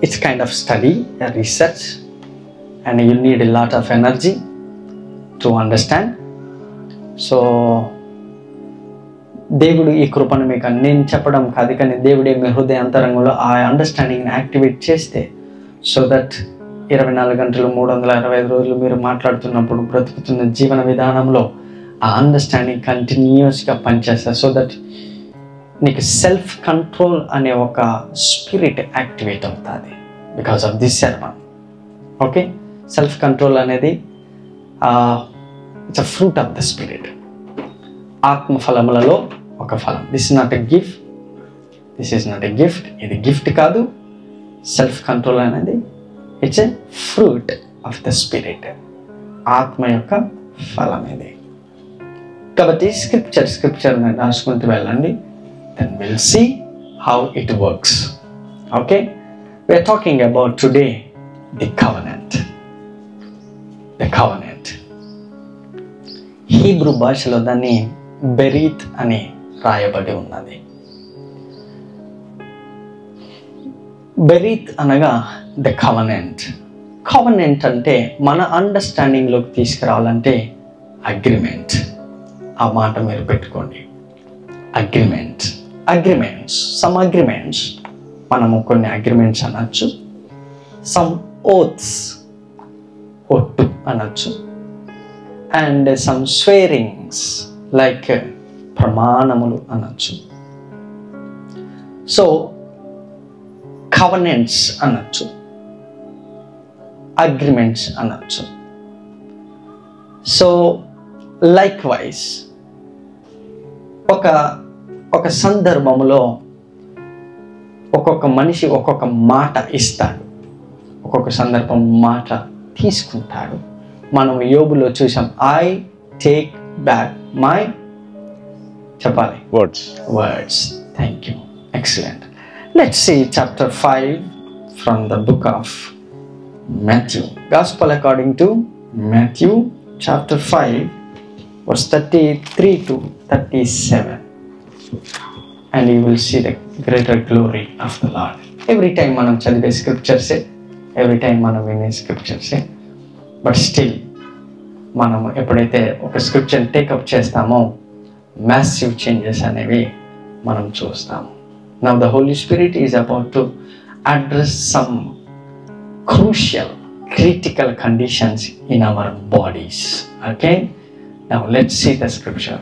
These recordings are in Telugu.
it's kind of study, a research, and you need a lot of energy to understand. So దేవుడు ఈ కృపను మీకు నేను చెప్పడం కాదు, కానీ దేవుడే మీ హృదయాంతరంగంలో ఆ అండర్స్టాండింగ్ని యాక్టివేట్ చేస్తే, సో దట్ 24 గంటలు 365 రోజులు మీరు మాట్లాడుతున్నప్పుడు బ్రతుకుతున్న జీవన విధానంలో ఆ అండర్స్టాండింగ్ కంటిన్యూస్గా పనిచేస్తారు. సో దట్ నీకు సెల్ఫ్ కంట్రోల్ అనే ఒక స్పిరిట్ యాక్టివేట్ అవుతుంది because of this sermon. Okay, self control అనేది it's a fruit of the spirit. ఆత్మఫలములలో ఒక ఫలం. This is not a gift, this is not a gift, ఇది గిఫ్ట్ కాదు. సెల్ఫ్ కంట్రోల్ అనేది it's a fruit of the spirit, ఆత్మ యొక్క ఫలం ఇది. కాబట్టి స్క్రిప్చర్ రాసుకుంటూ వెళ్ళండి, then we'll see how it works. Okay, we are talking about today the covenant. The covenant. Hebrew భాషలో దాన్ని బెరీత్ అని రాయబడి ఉన్నది. బెరీత్ అనగా ద కవనెంట్. కవనెంట్ అంటే మన అండర్స్టాండింగ్లోకి తీసుకురావాలంటే అగ్రిమెంట్. ఆ మాట మీరు పెట్టుకోండి, అగ్రిమెంట్. అగ్రిమెంట్స్, సమ్ అగ్రిమెంట్స్, మనము కొన్ని అగ్రిమెంట్స్ అనొచ్చు, సమ్ ఓత్స్, ఒట్టు అనొచ్చు, అండ్ సమ్ స్వేరింగ్స్ లైక్ ప్రమాణములు అనొచ్చు. సో కవనెంట్స్ అనొచ్చు, అగ్రిమెంట్స్ అనొచ్చు. సో లైక్ వైజ్ ఒక సందర్భంలో ఒక్కొక్క మనిషి ఒక్కొక్క మాట ఇస్తాడు, ఒక్కొక్క సందర్భం మాట తీసుకుంటాడు. మనం యోబులో చూసాం, ఐ టేక్ బ్యాక్ మై, చెప్పాలి, words. Thank you, excellent. Let's see chapter 5 from the book of Matthew. Gospel according to Matthew chapter 5 verse 33 to 37, and you will see the greater glory of the Lord. Every time మనం చదివే స్క్రిప్చర్సే, every time మనం వినే స్క్రిప్చర్సే, బట్ స్టిల్ మనం ఎప్పుడైతే ఒక స్క్రిప్చర్ టేకప్ చేస్తామో మ్యాసివ్ చేంజెస్ అనేవి మనం చూస్తాము. Now the Holy Spirit is about to address some crucial, critical conditions in our bodies. Okay? Now let's see the scripture.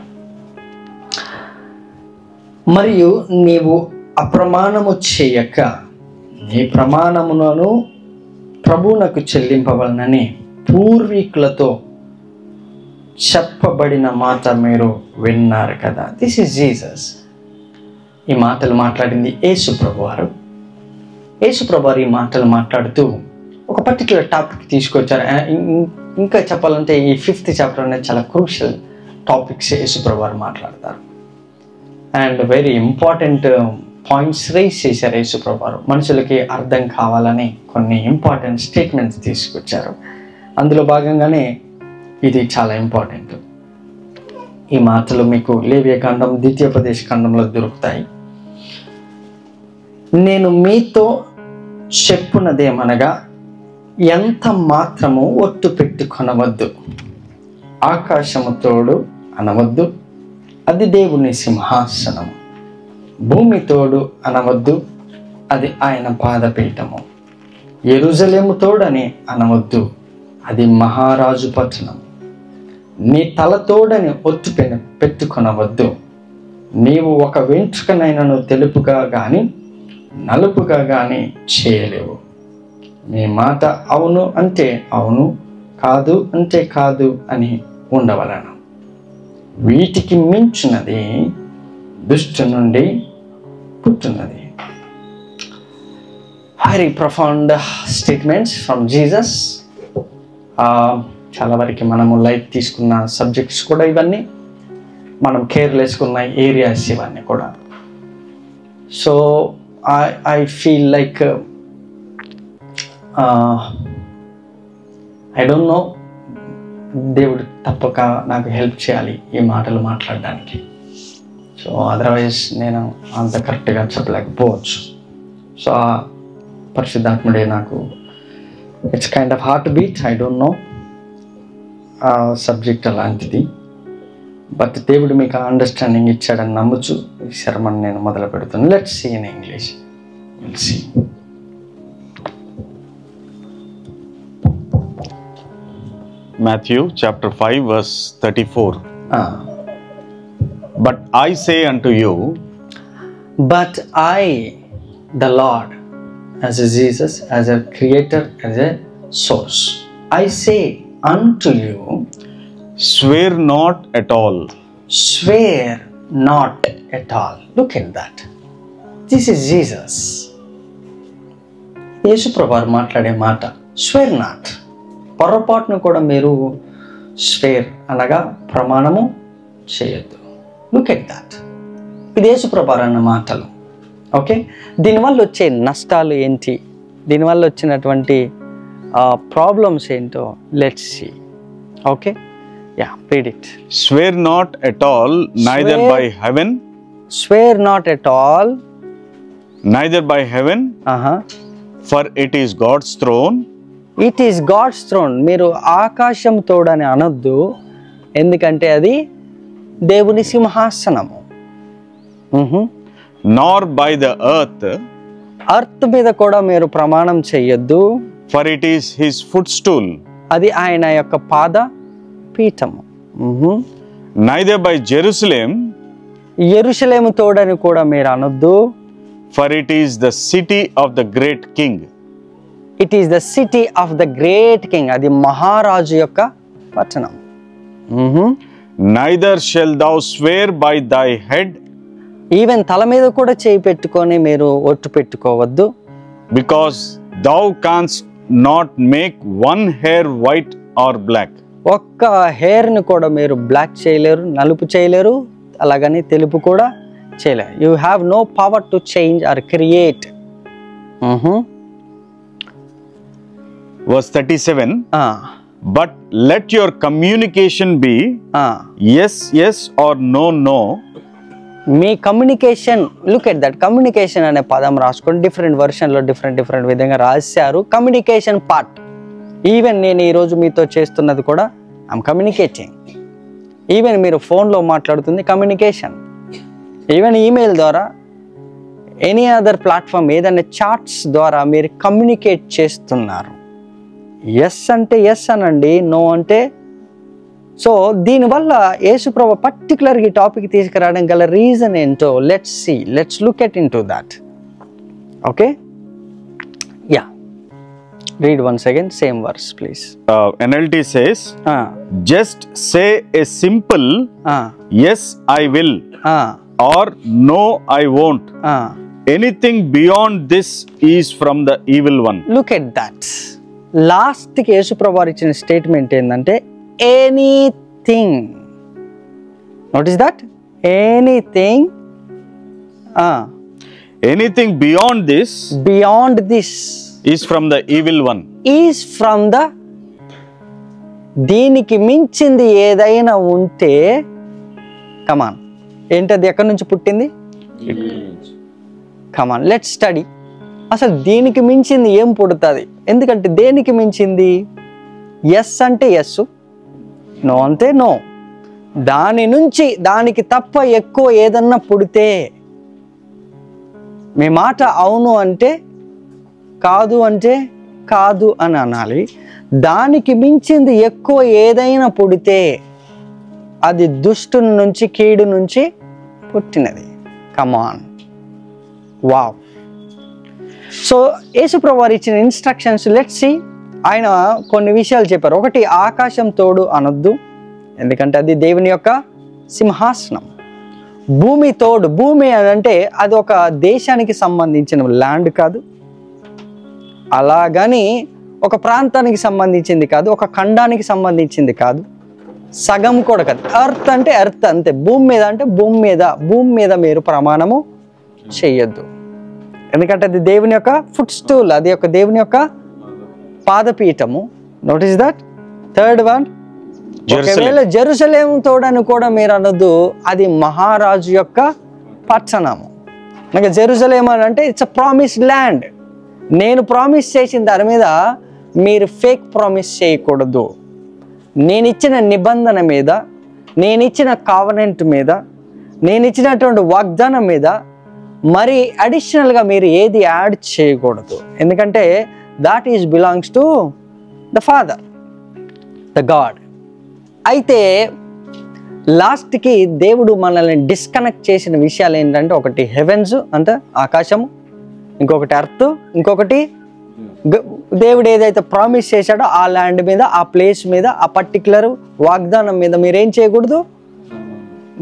మరియు నీవు అప్రమాణము చేయక నీ ప్రమాణములను ప్రభువునకు చెల్లింపవలనని పూర్వీకులతో చెప్పబడిన మాట మీరు విన్నారు కదా. This is Jesus. ఈ మాటలు మాట్లాడింది యేసు ప్రభువారు. యేసు ప్రభువారు ఈ మాటలు మాట్లాడుతూ ఒక పర్టిక్యులర్ టాపిక్ తీసుకొచ్చారు. ఇంకా చెప్పాలంటే ఈ 5th చాప్టర్ అనేది చాలా క్రూషియల్ టాపిక్స్ యేసు ప్రభువారు మాట్లాడతారు. And very important points raise చేశారు యేసు ప్రభువారు. మనుషులకి అర్థం కావాలని కొన్ని ఇంపార్టెంట్ స్టేట్మెంట్స్ తీసుకొచ్చారు. అందులో భాగంగానే ఇది చాలా ఇంపార్టెంట్. ఈ మాటలు మీకు లేవియ కాండం, ద్వితీయోపదేశ కాండంలో దొరుకుతాయి. నేను మీతో చెప్పున్నదేమనగా, ఎంత మాత్రము ఒట్టు పెట్టుకొనవద్దు, ఆకాశము తోడు అనవద్దు, అది దేవుని సింహాసనము, భూమి తోడు అనవద్దు, అది ఆయన పాదపీఠము, యెరూషలేము తోడని అనవద్దు, అది మహారాజు పట్టణం, నీ తలతోడని ఒట్టు పెట్టుకొనవద్దు, నీవు ఒక వెంట్రుకనైనను తెలుపుగా కానీ నలుపుగా కానీ చేయలేవు, నీ మాట అవును అంటే అవును, కాదు అంటే కాదు అని ఉండవలను. వీటికి మించినది దుష్టు నుండి పుట్టున్నది. Very profound statements from Jesus. చాలా వరకు మనము లైట్ తీసుకున్న సబ్జెక్ట్స్ కూడా ఇవన్నీ, మనం కేర్లెస్కున్న ఏరియాస్ ఇవన్నీ కూడా. So I feel like I don't know, దేవుడు తప్పక నాకు హెల్ప్ చేయాలి ఈ మాటలు మాట్లాడడానికి. సో అదర్వైజ్ నేను అంత కరెక్ట్గా చెప్పలేకపోవచ్చు. సో పరిశుద్ధాత్ముడే నాకు it's kind of heart beat, I don't know subject అలాంటిది, బట్ దేవుడు మీకు అండర్స్టాండింగ్ ఇచ్చాడని నమ్ముచు ఈ శర్మను నేను మొదలు పెడుతున్నాను. Let's see in English. Will see. Matthew chapter 5 verse 34. But I say unto you, but I, the Lord, as a Jesus, as a creator, as a source, I say unto you, swear not at all. Swear not at all. Look at that. This is Jesus. యేసు ప్రభువారు మాట్లాడే మాట, స్వేర్ నాట్. పొరపాటును కూడా మీరు స్వేర్ అనగా ప్రమాణము చేయొద్దు. Look at that. ఇది యేసు ప్రభువారు అన్న మాటలు. ఓకే, దీనివల్ల వచ్చే నష్టాలు ఏంటి, దీనివల్ల వచ్చినటువంటి ప్రాబ్లమ్స్ ఏంటో let's see. Okay, yeah, read it. Swear not at all, neither by heaven. Swear not at all. Neither by heaven, for it is God's throne. It is God's throne. మీరు ఆకాశం తోడని అనొద్దు, ఎందుకంటే అది దేవుని సింహాసనము. Nor by the earth. Earth మీద కూడా మీరు ప్రమాణం చెయ్యొద్దు, for it is his footstool. అది ఆయన యొక్క పాద పీఠము. Neither by Jerusalem. యెరూషలేము తోడని కూడా మీరు అనొద్దు, for it is the city of the great king. It is the city of the great king. అది మహారాజు యొక్క పట్టణం. Neither shall thou swear by thy head. Even తల మీద కూడా చేయి పెట్టుకొని మీరు ఒట్టు పెట్టుకోవద్దు. Because thou canst not make one hair white or black. ఒక్క హెయిర్ని కూడా మీరు బ్లాక్ చేయలేరు, నలుపు చేయలేరు, అలాగని తెలుపు కూడా చేయలేరు. You have no power to change or create. Verse 37. But let your communication be yes, yes or no, no. Me communication, look at that, communication అనే పదం రాసుకోండి. డిఫరెంట్ వర్షన్లో డిఫరెంట్ విధంగా రాశారు. Communication part. ఈవెన్ నేను ఈరోజు మీతో చేస్తున్నది కూడా ఐఎమ్ కమ్యూనికేటింగ్. ఈవెన్ మీరు ఫోన్లో మాట్లాడుతుంది కమ్యూనికేషన్. ఈవెన్ ఈమెయిల్ ద్వారా, ఎనీ అదర్ ప్లాట్ఫామ్, ఏదైనా చాట్స్ ద్వారా మీరు కమ్యూనికేట్ చేస్తున్నారు. ఎస్ అంటే ఎస్ అనండి, నో అంటే సో. దీనివల్ల యేసుప్రభు పర్టికులర్గా ఈ టాపిక్ తీసుకురావడం గల రీజన్ ఏంటో let's see, let's look at into that. Okay, yeah, read once again same verse please. NLT says, just say a simple yes I will or no I won't. Anything beyond this is from the evil one. Look at that. లాస్ట్కి యేసుప్రభు వారు ఇచ్చిన స్టేట్మెంట్ ఏంటంటే anything. What is that? Anything. Anything beyond this is from the evil one. Is from the, దీనికి మించింది ఏదైనా ఉంటే, కమాన్, ఏంటది, ఎక్కడి నుంచి పుట్టింది? కమాన్, లెట్స్ స్టడీ. అసలు దీనికి మించింది ఏం పుడుతుంది? ఎందుకంటే దేనికి మించింది? ఎస్ అంటే ఎస్, నో అంటే నో. దాని నుంచి, దానికి తప్ప ఎక్కువ ఏదన్నా పుడితే, మీ మాట అవును అంటే కాదు అంటే కాదు అని అనాలి. దానికి మించింది ఎక్కువ ఏదైనా పుడితే అది దుష్టుని నుంచి, కీడు నుంచి పుట్టినది. కమాన్, వావ్. సో యేసుప్రభు వారు ఇచ్చిన ఇన్స్ట్రక్షన్స్ లెట్స్ సీ. ఆయన కొన్ని విషయాలు చెప్పారు. ఒకటి, ఆకాశం తోడు అనొద్దు, ఎందుకంటే అది దేవుని యొక్క సింహాసనం. భూమి తోడు, భూమి అని అంటే అది ఒక దేశానికి సంబంధించిన ల్యాండ్ కాదు, అలాగని ఒక ప్రాంతానికి సంబంధించింది కాదు, ఒక ఖండానికి సంబంధించింది కాదు, సగం కూడా కాదు. ఎర్త్ అంటే ఎర్త్ అంతే. భూమి మీద అంటే భూమి మీద మీరు ప్రమాణము చెయ్యొద్దు, ఎందుకంటే అది దేవుని యొక్క ఫుట్ స్టూల్, అది ఒక దేవుని యొక్క పాదపీఠము. Notice that. థర్డ్ వన్, ఒకవేళ జెరూసలేము తోడని కూడా మీరు అనొద్దు, అది మహారాజు యొక్క పట్టణము. జెరూసలేం అని అంటే ఇట్స్ అ ప్రామిస్డ్ ల్యాండ్. నేను ప్రామిస్ చేసిన దాని మీద మీరు ఫేక్ ప్రామిస్ చేయకూడదు. నేను ఇచ్చిన నిబంధన మీద, నేను ఇచ్చిన కావనెంట్ మీద, నేను ఇచ్చినటువంటి వాగ్దానం మీద మరి అడిషనల్గా మీరు ఏది యాడ్ చేయకూడదు. ఎందుకంటే that is belongs to the father, the God. అయితే లాస్ట్కి దేవుడు మనల్ని డిస్కనెక్ట్ చేసిన విషయాలు ఏంటంటే, ఒకటి హెవెన్స్ అంటే ఆకాశము, ఇంకొకటి ఎర్త్, ఇంకొకటి దేవుడు ఏదైతే ప్రామిస్ చేశాడో ఆ ల్యాండ్ మీద, ఆ ప్లేస్ మీద, ఆ పర్టికులర్ వాగ్దానం మీద మీరేం చేయకూడదు,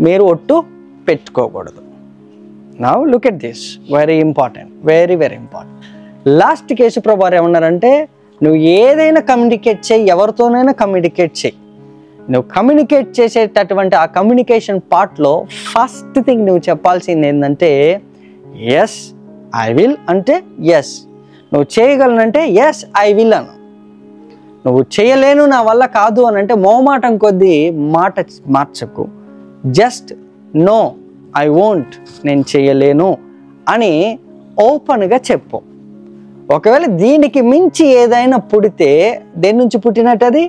మీరు ఒట్టు పెట్టుకోకూడదు. Now look at this, very important, very very important. Last case ప్రభు ఏమన్నారంటే, నువ్వు ఏదైనా కమ్యూనికేట్ చేయి, ఎవరితోనైనా కమ్యూనికేట్ చేయి. నువ్వు కమ్యూనికేట్ చేసేటటువంటి ఆ కమ్యూనికేషన్ పార్ట్లో ఫస్ట్ థింగ్ నువ్వు చెప్పాల్సింది ఏంటంటే, ఎస్ ఐ విల్ అంటే ఎస్. నువ్వు చేయగలనంటే ఎస్ ఐ విల్ అను. నువ్వు చేయలేను, నా వల్ల కాదు అని అంటే మోమాటం కొద్దీ మాట మార్చకు. జస్ట్ నో ఐ వోంట్, నేను చేయలేను అని ఓపెన్గా చెప్పు. ఒకవేళ దీనికి మించి ఏదైనా పుడితే దేని నుంచి పుట్టినట్టు? అది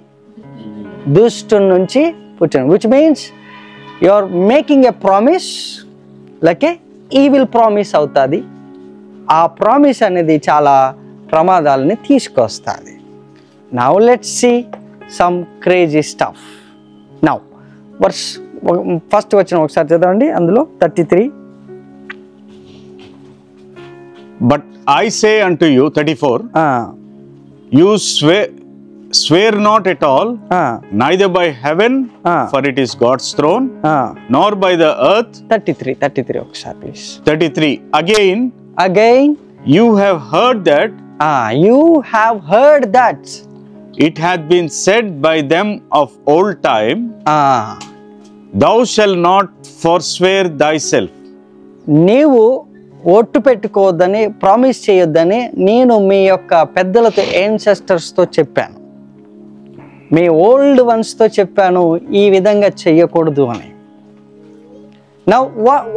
దుష్టుని నుంచి పుట్టిన, which means you are making a promise like a evil promise అవుతుంది. ఆ ప్రామిస్ అనేది చాలా ప్రమాదాలని తీసుకొస్తుంది. Now let's see some crazy stuff. Now verse first వచ్చిన ఒకసారి చదవండి, అందులో 33. But I say unto you, 34, you swear not at all, neither by heaven, for it is God's throne, nor by the earth. 33 ఒకసారి please. 33, again you have heard that, it hath been said by them of old time, thou shalt not forswear thyself. నీవు ఒట్టు పెట్టుకోవద్దని, ప్రామిస్ చేయొద్దని నేను మీ యొక్క పెద్దలతో, యాన్సెస్టర్స్తో చెప్పాను, మీ ఓల్డ్ వన్స్తో చెప్పాను, ఈ విధంగా చెయ్యకూడదు అని. Now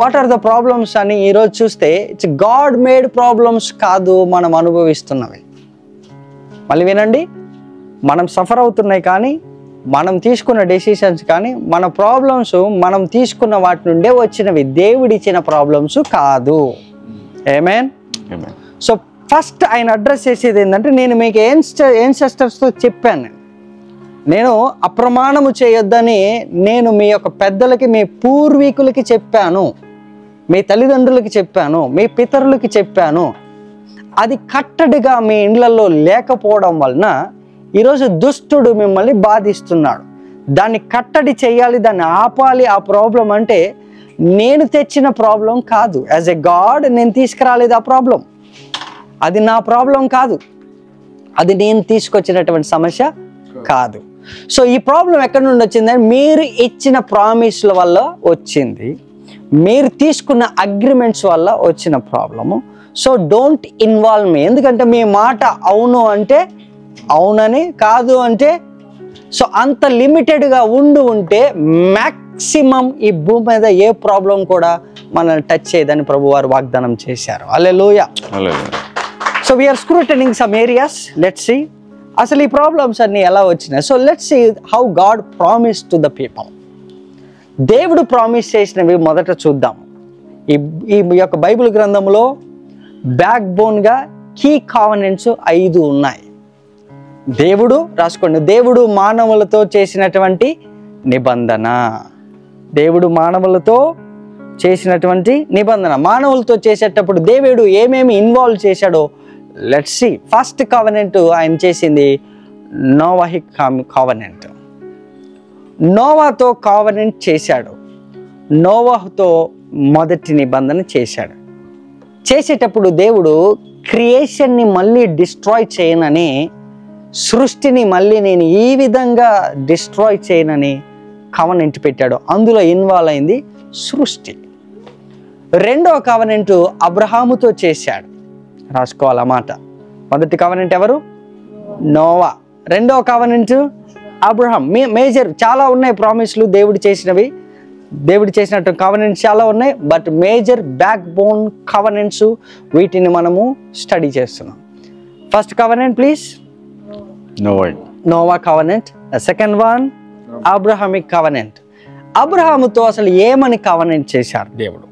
what are the problems అని ఈరోజు చూస్తే, ఇట్స్ గాడ్ మేడ్ ప్రాబ్లమ్స్ కాదు మనం అనుభవిస్తున్నవి. మళ్ళీ వినండి, మనం సఫర్ అవుతున్నాయి, కానీ మనం తీసుకున్న డెసిషన్స్ కానీ మన ప్రాబ్లమ్స్ మనం తీసుకున్న వాటి నుండే వచ్చినవి, దేవుడిచ్చిన ప్రాబ్లమ్స్ కాదు. ఆమేన్. సో ఫస్ట్ ఆయన అడ్రస్ చేసేది ఏంటంటే, నేను మీకు యాన్సెస్టర్స్తో చెప్పాను, నేను అప్రమాణము చేయొద్దని నేను మీ యొక్క పెద్దలకి, మీ పూర్వీకులకి చెప్పాను, మీ తల్లిదండ్రులకి చెప్పాను, మీ పితరులకి చెప్పాను. అది కట్టడిగా మీ ఇండ్లలో లేకపోవడం వలన ఈరోజు దుష్టుడు మిమ్మల్ని బాధిస్తున్నాడు. దాన్ని కట్టడి చేయాలి, దాన్ని ఆపాలి. ఆ ప్రాబ్లం అంటే నేను తెచ్చిన ప్రాబ్లం కాదు. యాజ్ ఎ గాడ్ నేను తీసుకురాలేదు ఆ ప్రాబ్లం. అది నా ప్రాబ్లం కాదు, అది నేను తీసుకొచ్చినటువంటి సమస్య కాదు. సో ఈ ప్రాబ్లం ఎక్కడి నుండి వచ్చిందని, మీరు ఇచ్చిన ప్రామిస్ల వల్ల వచ్చింది, మీరు తీసుకున్న అగ్రిమెంట్స్ వల్ల వచ్చిన ప్రాబ్లము. సో డోంట్ ఇన్వాల్వ్ మీ. ఎందుకంటే మీ మాట అవును అంటే అవునని, కాదు అంటే సో అంత లిమిటెడ్గా ఉంటే మ్యాక్సిమం ఈ భూమి మీద ఏ ప్రాబ్లం కూడా మనల్ని టచ్ చేయదని ప్రభువారు వాగ్దానం చేశారు. Hallelujah. So we are scrutinising some areas. Let's see అసలు ఈ ప్రాబ్లమ్స్ అన్ని ఎలా వచ్చినాయి. So let's see how God promise to the people. దేవుడు ప్రామిస్ చేసినవి మొదట చూద్దాం. ఈ యొక్క బైబిల్ గ్రంథంలో బ్యాక్ బోన్గా కీ కావనెంట్స్ 5 ఉన్నాయి. దేవుడు రాసుకోండి, దేవుడు మానవులతో చేసినటువంటి నిబంధన. దేవుడు మానవులతో చేసినటువంటి నిబంధన. మానవులతో చేసేటప్పుడు దేవుడు ఏమేమి ఇన్వాల్వ్ చేశాడో లెట్స్ సీ. ఫస్ట్ కావనెంట్ ఆయన చేసింది నోవాహిక్ కావనెంట్. నోవాతో కావనెంట్ చేశాడు. నోవాహుతో మొదటి నిబంధన చేశాడు. చేసేటప్పుడు దేవుడు క్రియేషన్ని మళ్ళీ డిస్ట్రాయ్ చేయనని, సృష్టిని మళ్ళీ నేను ఈ విధంగా డిస్ట్రాయ్ చేయనని కవనెంట్ పెట్టాడు. అందులో ఇన్వాల్వ్ అయింది సృష్టి. రెండవ కవనెంట్ అబ్రహాముతో చేశాడు. రాసుకోవాలన్నమాట. మొదటి కవనెంట్ ఎవరు? నోవా. రెండవ కవనెంట్ అబ్రహాం. మేజర్ చాలా ఉన్నాయి ప్రామిస్లు దేవుడు చేసినవి. దేవుడు చేసినట్టు కవనెంట్స్ చాలా ఉన్నాయి, but major backbone covenants వీటిని మనము స్టడీ చేస్తున్నాం. First covenant please. Noah covenant. Second one Abrahamic covenant. అబ్రహాముతో అసలు ఏమని కవెనెంట్ చేశారు దేవుడు?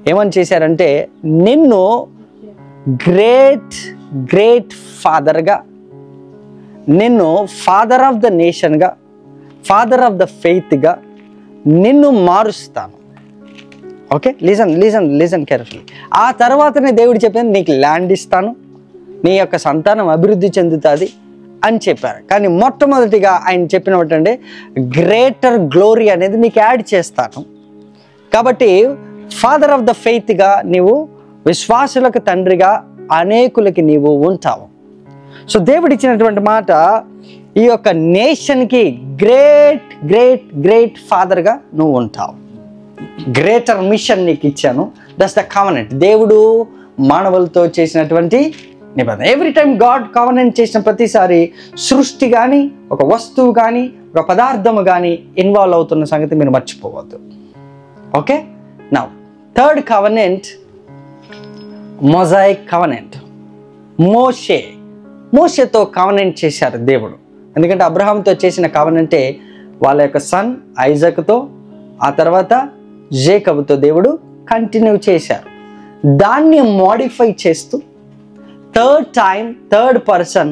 ఏమని చేశారంటే, నిన్ను గ్రేట్ ఫాదర్గా, నిన్ను ఫాదర్ ఆఫ్ ద నేషన్గా, ఫాదర్ ఆఫ్ ద ఫెయిత్గా నిన్ను మారుస్తాను. Okay, listen carefully. ఆ తర్వాతనే దేవుడు చెప్పింది, నీకు ల్యాండ్ ఇస్తాను, నీ యొక్క సంతానం అభివృద్ధి చెందుతుంది అని చెప్పారు. కానీ మొట్టమొదటిగా ఆయన చెప్పినట్టంటే గ్రేటర్ గ్లోరీ అనేది నీకు యాడ్ చేస్తాను. కాబట్టి ఫాదర్ ఆఫ్ ద ఫెయిత్గా నీవు, విశ్వాసులకు తండ్రిగా అనేకులకి నీవు ఉంటావు. సో దేవుడు ఇచ్చినటువంటి మాట, ఈ యొక్క నేషన్కి గ్రేట్ ఫాదర్గా నువ్వు ఉంటావు. గ్రేటర్ మిషన్ నీకు ఇచ్చాను. That's the covenant. దేవుడు మానవులతో చేసినటువంటి నిబంధన. ఎవ్రీ టైం గాడ్ కవెనెంట్ చేసిన ప్రతిసారి సృష్టి కానీ, ఒక వస్తువు కానీ, ఒక పదార్థము కానీ ఇన్వాల్వ్ అవుతున్న సంగతి మీరు మర్చిపోవద్దు. Okay, now third covenant, mosaic covenant. మోషేతో కవెనెంట్ చేశారు దేవుడు. ఎందుకంటే అబ్రహాంతో చేసిన కవెనెంటే వాళ్ళ యొక్క సన్ ఐజాక్తో, ఆ తర్వాత జేకబుతో దేవుడు కంటిన్యూ చేశారు. దాన్ని మోడిఫై చేస్తూ థర్డ్ పర్సన్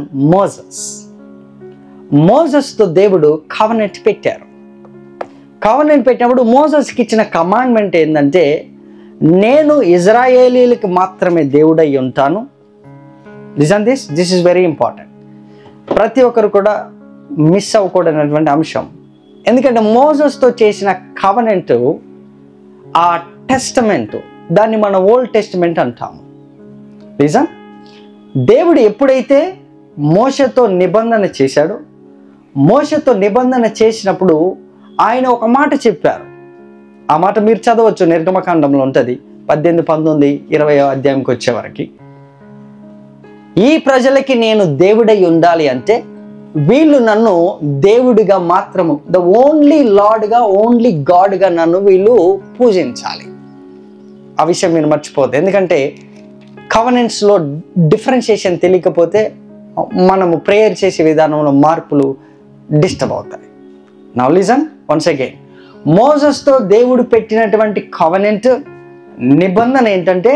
మోజెస్తో దేవుడు కవెనెంట్ పెట్టారు. కవెనెంట్ పెట్టినప్పుడు మోజెస్కి ఇచ్చిన కమాండ్మెంట్ ఏంటంటే, నేను ఇజ్రాయేలీలకు మాత్రమే దేవుడై ఉంటాను. Listen this is very important. ప్రతి ఒక్కరు కూడా మిస్ అవ్వకూడనటువంటి అంశం. ఎందుకంటే మోజెస్తో చేసిన కవెనెంట్, ఆ టెస్టమెంట్, దాన్ని మనం ఓల్డ్ టెస్టమెంట్ అంటాము. లిసన్, దేవుడు ఎప్పుడైతే మోషేతో నిబంధన చేశాడో, మోషేతో నిబంధన చేసినప్పుడు ఆయన ఒక మాట చెప్పారు. ఆ మాట మీరు చదవచ్చు, నిర్గమకాండంలో ఉంటుంది, 18, 19, 20 అధ్యాయంకి వచ్చేవరకు. ఈ ప్రజలకి నేను దేవుడై ఉండాలి అంటే వీళ్ళు నన్ను దేవుడిగా మాత్రము, ద ఓన్లీ లార్డ్గా, ఓన్లీ గాడ్గా నన్ను వీళ్ళు పూజించాలి. ఆ విషయం మీరు మర్చిపోవద్దు. ఎందుకంటే కవెనెంట్స్లో డిఫరెన్షియేషన్ తెలియకపోతే మనము ప్రేయర్ చేసే విధానంలో మార్పులు డిస్టర్బ్ అవుతాయి. Now listen once again. మోసెస్తో దేవుడు పెట్టినటువంటి కవెనెంట్ నిబంధన ఏంటంటే,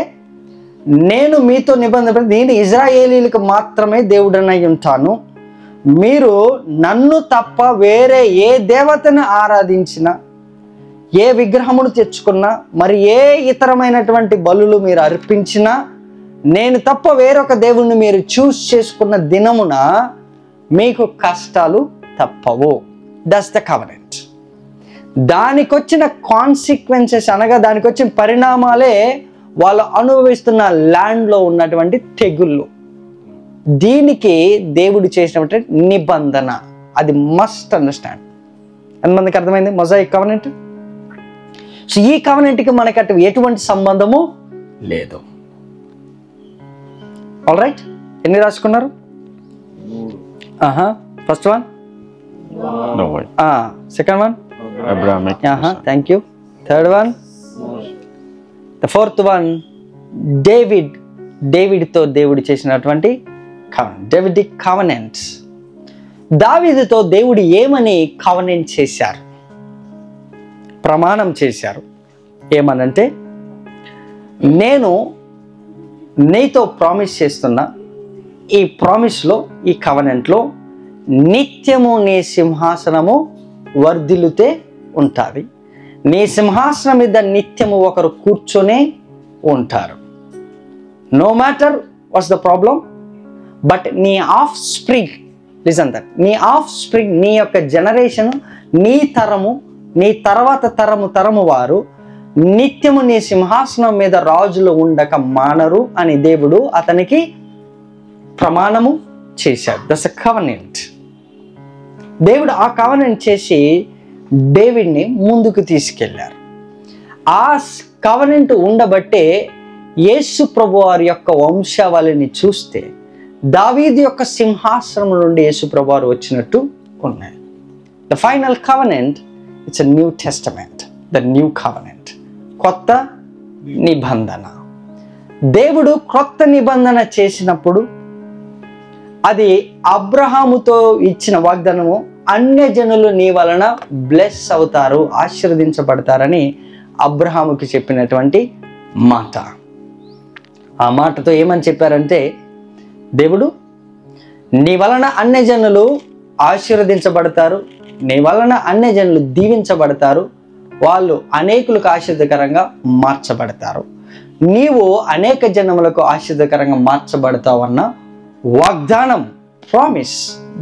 నేను మీతో నిబంధన, నేను ఇజ్రాయేలీలకు మాత్రమే దేవుడనై ఉంటాను. మీరు నన్ను తప్ప వేరే ఏ దేవతను ఆరాధించినా, ఏ విగ్రహమును తెచ్చుకున్నా, మరి ఏ ఇతరమైనటువంటి బలులు మీరు అర్పించినా, నేను తప్ప వేరొక దేవుణ్ణి మీరు చూస్ చేసుకున్న దినమున మీకు కష్టాలు తప్పవు. That's the covenant. దానికి వచ్చిన కాన్సిక్వెన్సెస్, అనగా దానికి వచ్చిన పరిణామాలే వాళ్ళు అనుభవిస్తున్న ల్యాండ్లో ఉన్నటువంటి తెగుళ్ళు. దీనికి దేవుడు చేసినటువంటి నిబంధన, అది మస్ట్ అండర్స్టాండ్. ఎంతమందికి అర్థమైంది మొజాయిక్ కవెనెంట్? సో ఈ కవెనెంట్కి మనకి అటు ఎటువంటి సంబంధము లేదు. ఆల్ రైట్, ఎన్ని రాసుకున్నారు? First one, second one Abrahamic. Thank you. Third one, the fourth one డేవిడ్తో దేవుడు చేసినటువంటి కవెనెంట్, డేవిడిక్ కవెనెంట్స్. దావీదుతో దేవుడు ఏమని కవెనెంట్ చేశారు? ప్రమాణం చేశారు. ఏమనంటే, నేను నీతో ప్రామిస్ చేస్తున్నా, ఈ ప్రామిస్లో, ఈ కవెనెంట్లో నిత్యము నీ సింహాసనము వర్ధిల్లుతే ఉంటుంది. నీ సింహాసనం మీద నిత్యము ఒకరు కూర్చొనే ఉంటారు. No matter what's the problem, but నీ ఆఫ్ స్ప్రింగ్, లిసన్ దట్, నీ ఆఫ్ స్ప్రింగ్, నీ యొక్క జనరేషన్, నీ తరము, నీ తర్వాత తరము వారు నిత్యము నీ సింహాసనం మీద రాజులు ఉండక మానరు అని దేవుడు అతనికి ప్రమాణము చేశాడు. That's a covenant. దేవుడు ఆ కవెనెంట్ చేసి డేవిడ్ని ముందుకు తీసుకెళ్లారు. ఆ కవెనెంట్ ఉండబట్టే యేసు ప్రభు వారి యొక్క వంశావళిని చూస్తే దావీదు యొక్క సింహాసనం నుండి యేసు ప్రభు వారు వచ్చినట్టు ఉన్నాయి. The final covenant, it's a new testament, the new covenant, కొత్త నిబంధన. దేవుడు క్రొత్త నిబంధన చేసినప్పుడు అది అబ్రహాముతో ఇచ్చిన వాగ్దానము. అన్యజనులు నీ వలన బ్లెస్ అవుతారు, ఆశీర్వదించబడతారని అబ్రహాముకి చెప్పినటువంటి మాట. ఆ మాటతో ఏమని చెప్పారంటే, దేవుడు నీ వలన అన్యజనులు ఆశీర్వదించబడతారు, నీ వలన అన్యజనులు దీవించబడతారు, వాళ్ళు అనేకులకు ఆశీర్వదకరంగా మార్చబడతారు, నీవు అనేక జనములకు ఆశీర్వదకరంగా మార్చబడతావు అన్న వాగ్దానం, ప్రామిస్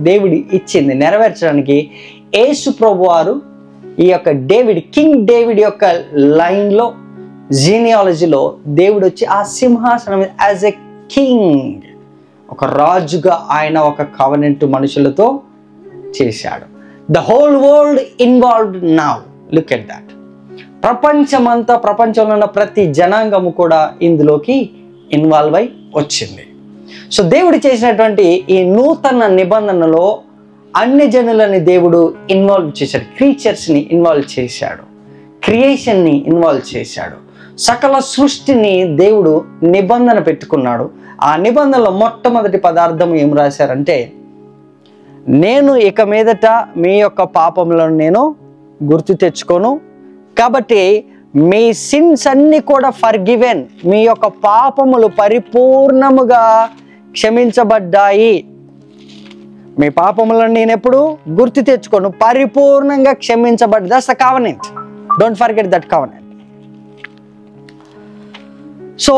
దేవుడి ఇచ్చింది నెరవేర్చడానికి యేసు ప్రభువారు ఈ యొక్క కింగ్ డేవిడ్ యొక్క లైన్లో, జీనియాలజీలో దేవుడు వచ్చి ఆ సింహాసనం యాజ్ ఎ కింగ్, ఒక రాజుగా ఆయన ఒక కవెనెంట్ మనుషులతో చేశాడు. The whole world involved now, look at that. ప్రపంచమంతా, ప్రపంచంలో ఉన్న ప్రతి జనాంగము కూడా ఇందులోకి ఇన్వాల్వ్ అయి వచ్చింది. సో దేవుడు చేసినటువంటి ఈ నూతన నిబంధనలో అన్ని జనులని దేవుడు ఇన్వాల్వ్ చేశాడు, క్రీచర్స్ని ఇన్వాల్వ్ చేశాడు, క్రియేషన్ని ఇన్వాల్వ్ చేశాడు, సకల సృష్టిని దేవుడు నిబంధన పెట్టుకున్నాడు. ఆ నిబంధనలో మొట్టమొదటి పదార్థం ఏం రాశారంటే, నేను ఇక మీదట మీ యొక్క పాపములను నేను గుర్తు తెచ్చుకోను, కాబట్టి మీ సిన్స్ అన్ని కూడా ఫర్గివెన్, మీ యొక్క పాపములు పరిపూర్ణముగా క్షమించబడ్డాయి, మీ పాపములను నేను ఎప్పుడు గుర్తు తెచ్చుకోను, పరిపూర్ణంగా క్షమించబడ్డా. That's the covenant, don't forget that covenant. So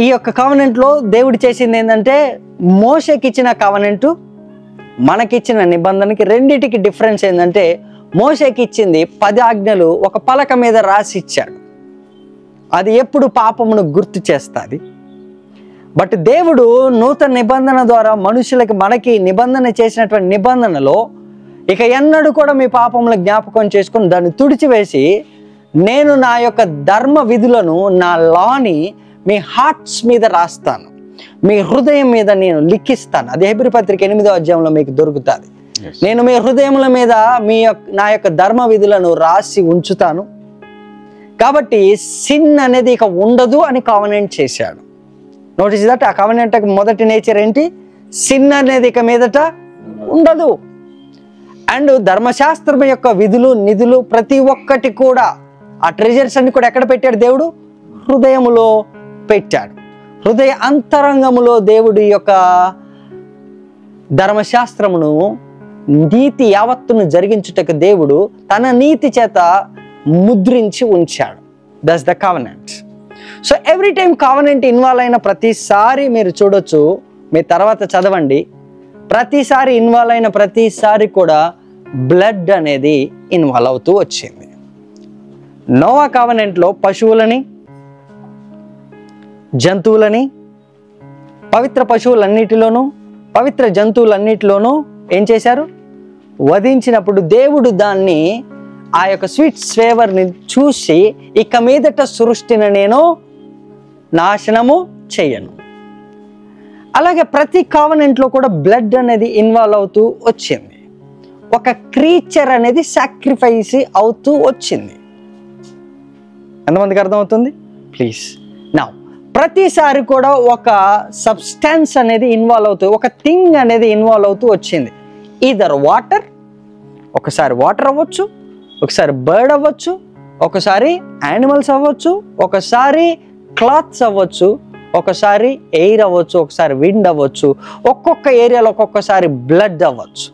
ఈ యొక్క కవెనెంట్లో దేవుడు చేసింది ఏంటంటే, మోషేకి ఇచ్చిన కవెనెంట్, మనకిచ్చిన నిబంధనకి రెండిటికి డిఫరెన్స్ ఏంటంటే, మోషేకి ఇచ్చింది 10 ఆజ్ఞలు ఒక పలక మీద రాసి ఇచ్చాడు, అది ఎప్పుడు పాపమును గుర్తు చేస్తుంది. బట్ దేవుడు నూతన నిబంధన ద్వారా మనుషులకి, మనకి నిబంధన చేసినటువంటి నిబంధనలో ఇక ఎన్నడూ కూడా మీ పాపముల జ్ఞాపకం చేసుకొని దాన్ని తుడిచివేసి, నేను నా యొక్క ధర్మ విధులను, నా లాని మీ హార్ట్స్ మీద రాస్తాను, మీ హృదయం మీద నేను లిఖిస్తాను. అది హెబ్రీ పత్రిక 8వ అధ్యాయంలో మీకు దొరుకుతుంది. నేను మీ హృదయముల మీద నా యొక్క ధర్మ విధులను రాసి ఉంచుతాను, కాబట్టి సిన్ అనేది ఇక ఉండదు అని కవెనెంట్ చేశాడు. Notice that. ఆ కవెనెంట్ మొదటి నేచర్ ఏంటి? సిన్ అనేది ఇక మీదట ఉండదు. అండ్ ధర్మశాస్త్రం యొక్క విధులు, నిధులు ప్రతి ఒక్కటి కూడా, ఆ ట్రెజర్స్ అన్ని కూడా ఎక్కడ పెట్టాడు దేవుడు? హృదయములో పెట్టాడు. హృదయ అంతరంగములో దేవుడి యొక్క ధర్మశాస్త్రమును, నీతి యావత్తును జరిగించుటకు దేవుడు తన నీతి చేత ముద్రించి ఉంచాడు. That's the covenant. So every time covenant involve అయిన ప్రతిసారి మీరు చూడొచ్చు, మీ తర్వాత చదవండి, ప్రతిసారి ఇన్వాల్వ్ అయిన ప్రతిసారి కూడా బ్లడ్ అనేది ఇన్వాల్వ్ అవుతూ వచ్చింది. నోవా కవెనెంట్లో పశువులని, జంతువులని, పవిత్ర పశువులన్నిటిలోనూ, పవిత్ర జంతువులన్నిటిలోనూ ఏం చేశారు? వధించినప్పుడు దేవుడు దాన్ని, ఆ యొక్క స్వీట్ ఫ్లేవర్ని చూసి, ఇక మీదట సృష్టిని నేను నాశనము చేయను. అలాగే ప్రతి కవెనెంట్లో కూడా బ్లడ్ అనేది ఇన్వాల్వ్ అవుతూ వచ్చింది. ఒక క్రీచర్ అనేది సాక్రిఫైస్ అవుతూ వచ్చింది. ఎంతమందికి అర్థమవుతుంది? ప్లీజ్. నా ప్రతిసారి కూడా ఒక సబ్స్టాన్స్ అనేది ఇన్వాల్వ్ అవుతూ, ఒక థింగ్ అనేది ఇన్వాల్వ్ అవుతూ వచ్చింది. ఈదర్ వాటర్, ఒకసారి వాటర్ అవ్వచ్చు, ఒకసారి బర్డ్ అవ్వచ్చు, ఒకసారి యానిమల్స్ అవ్వచ్చు, ఒకసారి క్లాత్స్ అవ్వచ్చు, ఒకసారి ఎయిర్ అవ్వచ్చు, ఒకసారి విండ్ అవ్వచ్చు, ఒక్కొక్క ఏరియాలో ఒక్కొక్కసారి బ్లడ్ అవ్వచ్చు.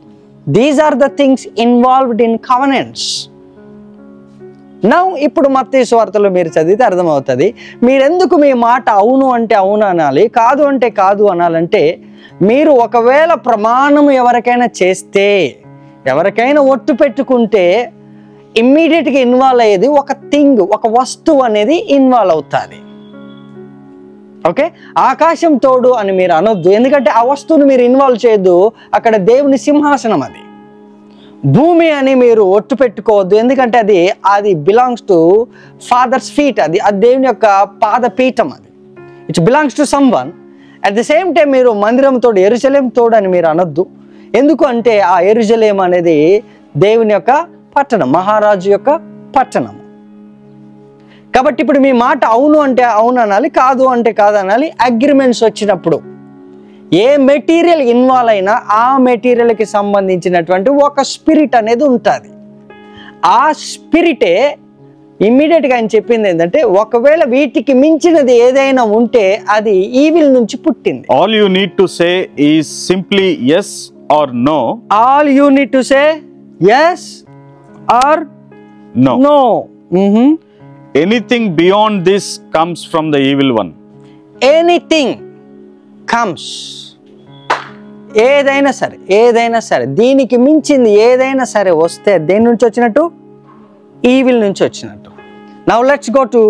These are the things involved in covenants. Now ఇప్పుడు మత్తయి సువార్తలో మీరు చదివితే అర్థమవుతుంది. మీరెందుకు మీ మాట అవును అంటే అవును అనాలి, కాదు అంటే కాదు అనాలంటే, మీరు ఒకవేళ ప్రమాణం ఎవరికైనా చేస్తే, ఎవరికైనా ఒట్టు పెట్టుకుంటే ఇమ్మీడియట్గా ఇన్వాల్వ్ అయ్యేది ఒక థింగ్, ఒక వస్తువు అనేది ఇన్వాల్వ్ అవుతుంది. ఓకే, ఆకాశం తోడు అని మీరు అనొద్దు, ఎందుకంటే ఆ వస్తువుని మీరు ఇన్వాల్వ్ చేయొద్దు, అక్కడ దేవుని సింహాసనం అది. భూమి అని మీరు ఒట్టు పెట్టుకోవద్దు, ఎందుకంటే అది బిలాంగ్స్ టు ఫాదర్స్ ఫీట్, అది దేవుని యొక్క పాదపీఠం, అది it's belongs to some one. At the same time మీరు మందిరం తోడు, యెరూషలేము తోడు అని మీరు అనొద్దు, ఎందుకు అంటే ఆ యెరూషలేము అనేది దేవుని యొక్క పట్టణం, మహారాజు యొక్క పట్టణం. కాబట్టి ఇప్పుడు మీ మాట అవును అంటే అవును అనాలి, కాదు అంటే కాదు అనాలి. అగ్రిమెంట్స్ వచ్చినప్పుడు ఏ మెటీరియల్ ఇన్వాల్వ్ అయినా ఆ మెటీరియల్కి సంబంధించినటువంటి ఒక స్పిరిట్ అనేది ఉంటుంది. ఆ స్పిరిటే ఇమ్మీడియట్గా ఆయన చెప్పింది ఏంటంటే, ఒకవేళ వీటికి మించినది ఏదైనా ఉంటే అది ఈవిల్ నుంచి పుట్టింది. All you need to say is simply yes or no. All you need to say yes or No. no. Anything beyond this comes from the evil one. Anything comes. ఏదైనా సరే దీనికి మించింది ఏదైనా సరే వస్తే దేని నుంచి వచ్చినట్టు? ఈవిల్ నుంచి వచ్చినట్టు. నౌ లెట్స్ గో టు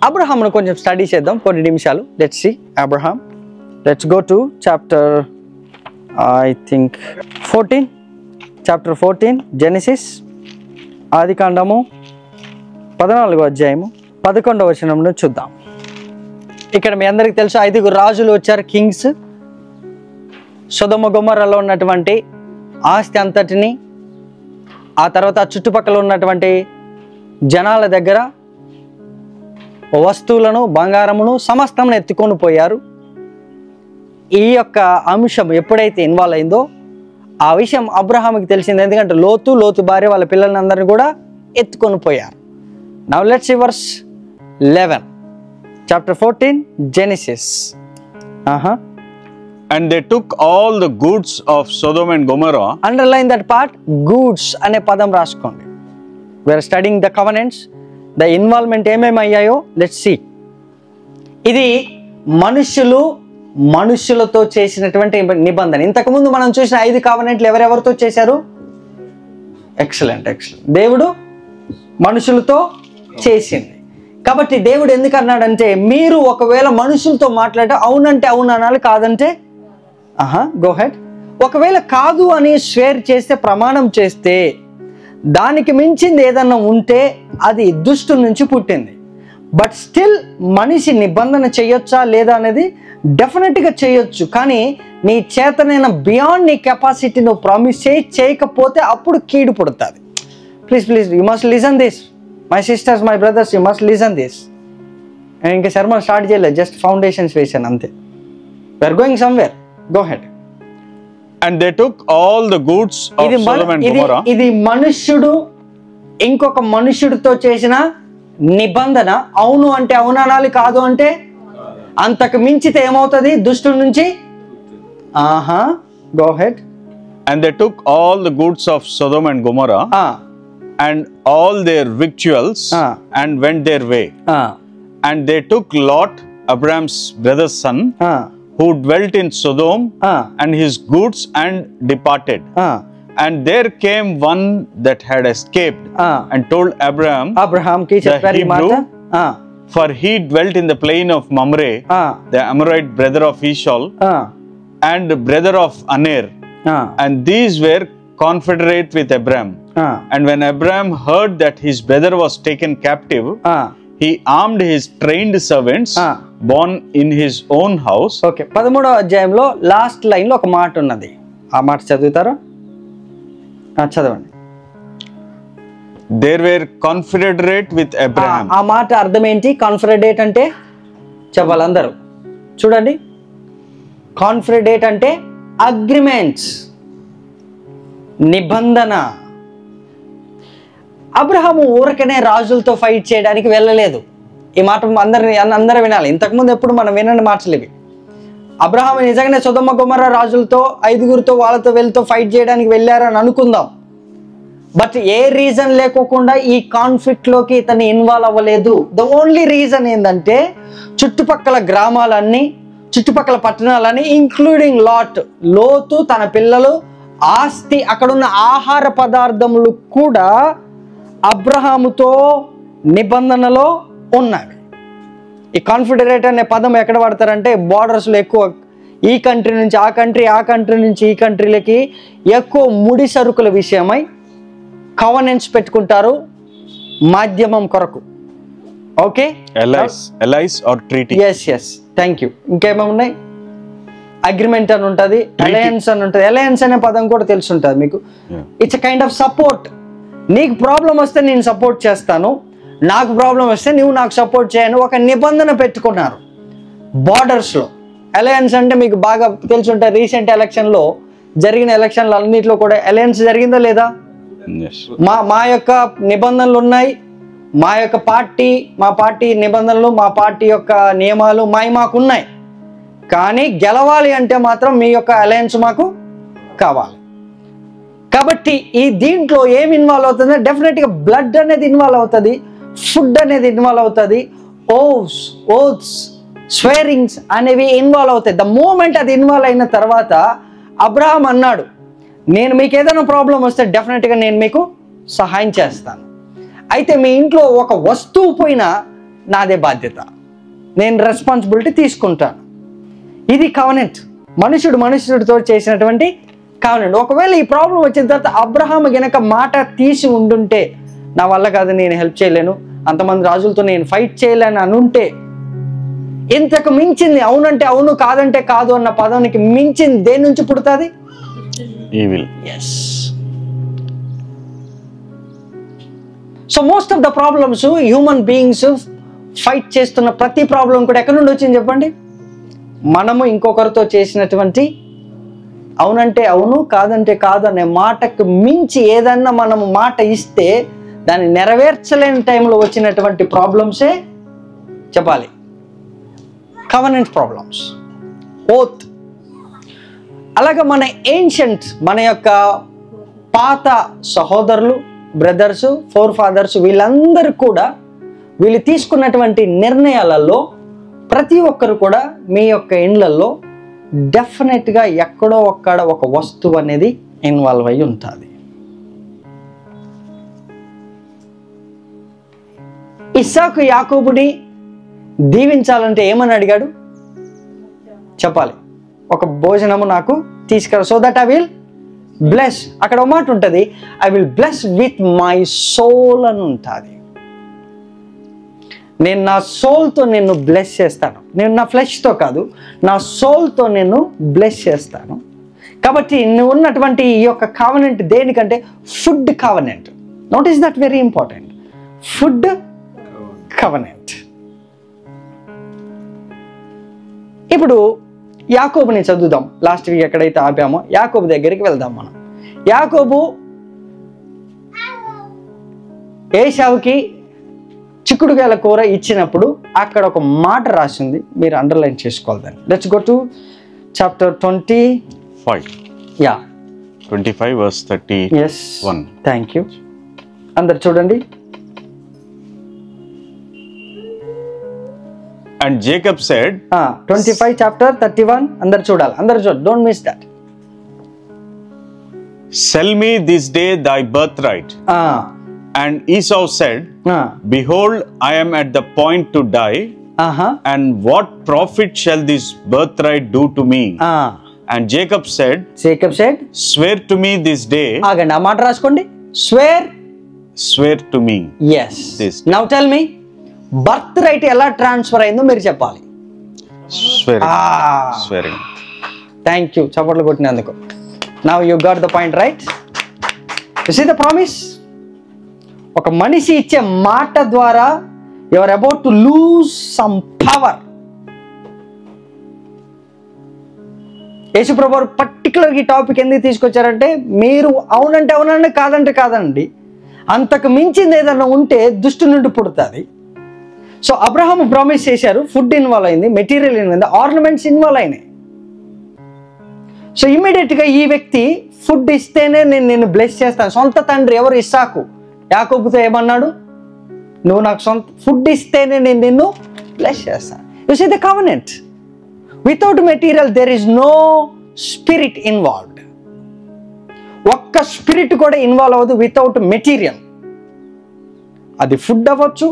అబ్రహాంను కొంచెం స్టడీ చేద్దాం కొన్ని నిమిషాలు. Let's see Abraham. Let's go to chapter I think 14, chapter 14 Genesis, ఆదికాండము 14వ అధ్యాయము 11వ వచనంలో చూద్దాం. ఇక్కడ మీ అందరికీ తెలుసు 5 రాజులు వచ్చారు, కింగ్స్. సొదొమ గొమొర్రాలో ఉన్నటువంటి ఆస్తి అంతటిని, ఆ తర్వాత చుట్టుపక్కల ఉన్నటువంటి జనాల దగ్గర వస్తువులను, బంగారమును, సమస్తమును ఎత్తుకొని పోయారు. ఈ యొక్క అంశం ఎప్పుడైతే ఇన్వాల్వ్ అయిందో ఆ విషయం అబ్రహాముకి తెలిసింది. ఎందుకంటే లోతు భార్య వాళ్ళ పిల్లలందరినీ కూడా ఎత్తుకొని పోయారు. Now let's see verse 11, chapter 14 Genesis. And they took all the goods of Sodom and Gomorrah. Underline that part, goods అనే పదం రాసుకోండి. We are studying the covenants, the involvement ఏమేమి అయ్యాయో లెట్స్ సీ. ఇది మనుషులతో చేసినటువంటి నిబంధన. ఇంతకుముందు మనం చూసిన 5 కవెనెంట్లు ఎవరెవరితో చేశారు? ఎక్సలెంట్. దేవుడు మనుషులతో చేసింది. కాబట్టి దేవుడు ఎందుకు అన్నాడంటే, మీరు ఒకవేళ మనుషులతో మాట్లాడితే అవునంటే అవును అనాలి, కాదంటే గో హెడ్. ఒకవేళ కాదు అని స్వేర్ చేస్తే, ప్రమాణం చేస్తే, దానికి మించింది ఏదన్నా ఉంటే అది దుష్టు నుంచి పుట్టింది. బట్ స్టిల్ మనిషి నిబంధన చేయొచ్చా లేదా అనేది డెఫినెట్గా చేయొచ్చు. కానీ నీ చేతనైన బియాండ్ నీ కెపాసిటీ నువ్వు ప్రామిస్ చేయకపోతే అప్పుడు కీడు పుడుతుంది. Please you must listen this my sisters, my brothers, you must listen this. నేను ఇంకా శర్మ స్టార్ట్ చేయలేదు, జస్ట్ ఫౌండేషన్స్ వేసాను అంతే. We're going somewhere, go head. And they took all the goods of Sodom and Gomorrah. ఇది మనుష్యుడు ఇంకొక మనుష్యుడితో చేసిన నిబంధన. అవును అంటే అవును అనాలి, కాదు అంటే అంతకు మించితే ఏమవుతుంది? దుష్టుడి నుంచి. Go head. And they took all the goods of Sodom and Gomorrah and all their victuals and went their way. And they took Lot, Abraham's brother's son, who dwelt in Sodom, and his goods, and departed. And there came one that had escaped and told Abraham ki the Hebrew, for he dwelt in the plain of Mamre, the Amorite brother of Eshol, and brother of Aner. And these were confederate with Abraham. And when Abraham heard that his brother was taken captive, he armed his trained servants born in his own house. Okay, 13వ అధ్యాయంలో లాస్ట్ లైన్లో ఒక మాట ఉన్నది. ఆ మాట చదువుతారా? చదవండి. They were confederate with Abraham. ఆ మాట అర్థం ఏంటి? కాన్ఫెడరేట్ అంటే చెప్పాలి అందరూ. చూడండి, కాన్ఫెడరేట్ అంటే అగ్రిమెంట్స్, నిబంధన. అబ్రహాము ఊరకనే రాజులతో ఫైట్ చేయడానికి వెళ్ళలేదు. ఈ మాట అందరూ వినాలి. ఇంతకుముందు ఎప్పుడు మనం వినని మాటలు ఇవి. అబ్రహాము నిజంగానే సొదొమ గొమొర్రా రాజులతో 5 వాళ్ళతో వీళ్ళతో ఫైట్ చేయడానికి వెళ్ళారని అనుకుందాం. బట్ ఏ రీజన్ లేకోకుండా ఈ కాన్ఫ్లిక్ట్లోకి ఇతను ఇన్వాల్వ్ అవ్వలేదు. ద ఓన్లీ రీజన్ ఏంటంటే, చుట్టుపక్కల గ్రామాలన్నీ, చుట్టుపక్కల పట్టణాలన్నీ, ఇంక్లూడింగ్ లోతు, తన పిల్లలు, ఆస్తి, అక్కడున్న ఆహార పదార్థములు కూడా అబ్రహాముతో నిబంధనలో ఉన్నవి. ఈ కాన్ఫెడరేట్ అనే పదం ఎక్కడ వాడతారంటే, బార్డర్స్లో ఎక్కువ ఈ కంట్రీ నుంచి ఆ కంట్రీ, ఆ కంట్రీ నుంచి ఈ కంట్రీలకి ఎక్కువ ముడి సరుకుల విషయమై కవనెంట్స్ పెట్టుకుంటారు మాధ్యమం కొరకు. Okay, allies or treaty. Yes, thank you. ఇంకేమేమి ఉన్నాయి? అగ్రిమెంట్ అని ఉంటుంది, అలయన్స్ అని ఉంటుంది. అలయన్స్ అనే పదం కూడా తెలిసి ఉంటుంది మీకు. It's a kind of support. నీకు ప్రాబ్లం వస్తే నేను సపోర్ట్ చేస్తాను, నాకు ప్రాబ్లం వస్తే నువ్వు నాకు సపోర్ట్ చేయను. ఒక నిబంధన పెట్టుకున్నారు బార్డర్స్లో. అలయన్స్ అంటే మీకు బాగా తెలుసుంటే రీసెంట్ ఎలక్షన్లో జరిగిన ఎలక్షన్లు అన్నింటిలో కూడా అలయన్స్ జరిగిందా లేదా? మా యొక్క నిబంధనలు ఉన్నాయి, మా పార్టీ నిబంధనలు, మా పార్టీ యొక్క నియమాలు మాకున్నాయి. కానీ గెలవాలి అంటే మాత్రం మీ యొక్క అలయన్స్ మాకు కావాలి. కాబట్టి ఈ దీంట్లో ఏమి ఇన్వాల్వ్ అవుతుంది? డెఫినెట్గా బ్లడ్ అనేది ఇన్వాల్వ్ అవుతుంది, ఫుడ్ అనేది ఇన్వాల్వ్ అవుతుంది, ఓత్స్ స్వేరింగ్స్ అనేవి ఇన్వాల్వ్ అవుతాయి. ద మూమెంట్ అది ఇన్వాల్వ్ అయిన తర్వాత అబ్రహాం అన్నాడు, నేను మీకు ఏదైనా ప్రాబ్లం వస్తే డెఫినెట్గా నేను మీకు సహాయం చేస్తాను. అయితే మీ ఇంట్లో ఒక వస్తువు పోయినా నాదే బాధ్యత, నేను రెస్పాన్సిబిలిటీ తీసుకుంటాను. ఇది కవనెంట్, మనుషుడితో చేసినటువంటి కవనెంట్. ఒకవేళ ఈ ప్రాబ్లం వచ్చిన తర్వాత అబ్రహాం గనక మాట తీసి ఉండుంటే, నా వల్ల కాదు, నేను హెల్ప్ చేయలేను, అంతమంది రాజులతో నేను ఫైట్ చేయలేను అని ఉంటే, ఇంతకు మించింది అవునంటే అవును కాదంటే కాదు అన్న పదానికి మించింది దేని నుంచి పుడుతుంది? Evil. yes. So most of the problems human beings fight చేస్తున్న ప్రతి ప్రాబ్లం కూడా ఎక్కడి నుండి వచ్చింది చెప్పండి? మనము ఇంకొకరితో చేసినటువంటి అవునంటే అవును కాదంటే కాదు అనే మాటకు మించి ఏదన్నా మనము మాట ఇస్తే దాన్ని నెరవేర్చలేని టైంలో వచ్చినటువంటి ప్రాబ్లమ్సే చెప్పాలి కవనెంట్ ప్రాబ్లమ్స్, ఓత్. అలాగే మన ఏన్షియంట్, మన యొక్క పాత సహోదరులు, బ్రదర్స్, ఫోర్ ఫాదర్స్, వీళ్ళందరూ కూడా వీళ్ళు తీసుకున్నటువంటి నిర్ణయాలలో ప్రతి ఒక్కరు కూడా మీ యొక్క ఇండ్లలో డెఫినెట్గా ఎక్కడో ఒక్కడ ఒక వస్తువు అనేది ఇన్వాల్వ్ అయి ఉంటుంది. ఇస్సాకు యాకోబుని దీవించాలంటే ఏమని అడిగాడు చెప్పాలి? ఒక భోజనము నాకు తీసుకురా, so that I will bless. అక్కడ ఒక మాట ఉంటుంది, I will bless with my soul అని ఉంటుంది. నేను నా సోల్తో నిన్ను బ్లెస్ చేస్తాను, నేను నా ఫ్లెష్తో కాదు, నా సోల్తో నేను బ్లెస్ చేస్తాను. కాబట్టి నువ్వు ఉన్నటువంటి ఈ యొక్క కావనెంట్ దేనికంటే food covenant. Notice that very important, food covenant. ఇప్పుడు యాకోబుని చదువుదాం. లాస్ట్ వీక్ ఎక్కడైతే ఆపామో యాకోబు దగ్గరికి వెళ్దాం మనం. యాకోబు ఏశావుకి చిక్కుడుకాయల కూర ఇచ్చినప్పుడు అక్కడ ఒక మాట రాసింది, మీరు అండర్లైన్ చేసుకోవాలి దాన్ని. Let's go to chapter 25. Yeah 25 verse 31. Thank you. అందరు చూడండి. And Jacob said, 25 chapter 31, అందరు చూడాలి, don't miss that. Sell me this day thy birthright. And Esau said, behold, I am at the point to die, and what profit shall this birthright do to me? And Jacob said, swear to me this day. ఆగండి, ఆ మాట రాసుకోండి. Swear to me. Yes. Now tell me, birth right ఎలా ట్రాన్స్ఫర్ అయిందో మీరు చెప్పాలి. Swearing. థ్యాంక్ యూ, చప్పట్లు కొట్టినందుకు. Now you got the point, right? You see the promise. ఒక మనిషి ఇచ్చే మాట ద్వారా you are about to lose some power. యేసుప్రభు వారు పర్టికులర్గా ఈ టాపిక్ ఎందుకు తీసుకొచ్చారంటే, మీరు అవునంటే అవునండి, కాదంటే కాదండి, అంతకు మించింది ఏదన్నా ఉంటే దుష్టు నుండి పుడుతుంది. సో అబ్రహాం ప్రామిస్ చేశారు, ఫుడ్ ఇన్వాల్వ్ అయింది, మెటీరియల్ ఇన్వాల్వ్ అయింది, ఆర్నమెంట్స్ ఇన్వాల్వ్ అయినాయి. సో ఇమ్మీడియట్గా ఈ వ్యక్తి ఫుడ్ ఇస్తేనే నేను నిన్ను బ్లెస్ చేస్తాను. సొంత తండ్రి ఎవరు? ఇస్సాకు యాకోబుతో ఏమన్నాడు? నువ్వు నాకు సొంత ఫుడ్ ఇస్తేనే నేను నిన్ను బ్లెస్ చేస్తాను. You see the covenant. Without material there is no spirit involved. ఒక్క స్పిరిట్ కూడా ఇన్వాల్వ్ అవ్వదు వితౌట్ మెటీరియల్. అది ఫుడ్ అవ్వచ్చు,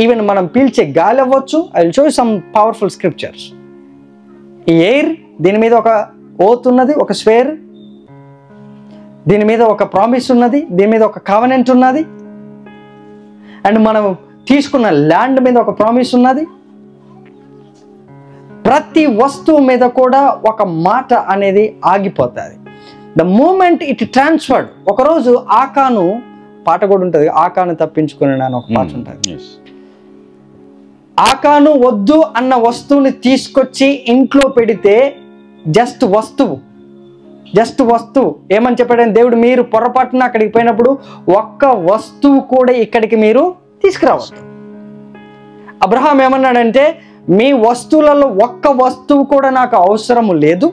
ఈవెన్ మనం పీల్చే గాలి అవ్వచ్చు. I will show you some powerful scriptures. ఈ ఎయిర్, దీని మీద ఒక ఓత్ ఉన్నది, ఒక స్వేర్, దీని మీద ఒక ప్రామిస్ ఉన్నది, దీని మీద ఒక కవెనెంట్ ఉన్నది, అండ్ మనం తీసుకున్న ల్యాండ్ మీద ఒక ప్రామిస్ ఉన్నది. ప్రతి వస్తువు మీద కూడా ఒక మాట అనేది ఆగిపోతుంది. The moment it transferred. ఒకరోజు ఆకాను పాట కూడా ఉంటుంది, ఆకాను తప్పించుకుని అని ఒక పాట ఉంటుంది. ఆకాను వద్దు అన్న వస్తువుని తీసుకొచ్చి ఇంట్లో పెడితే జస్ట్ వస్తువు ఏమని చెప్పాడని దేవుడు, మీరు పొరపాటున అక్కడికి పోయినప్పుడు ఒక్క వస్తువు కూడా ఇక్కడికి మీరు తీసుకురావద్దు. అబ్రహాం ఏమన్నాడంటే, మీ వస్తువులలో ఒక్క వస్తువు కూడా నాకు అవసరము లేదు,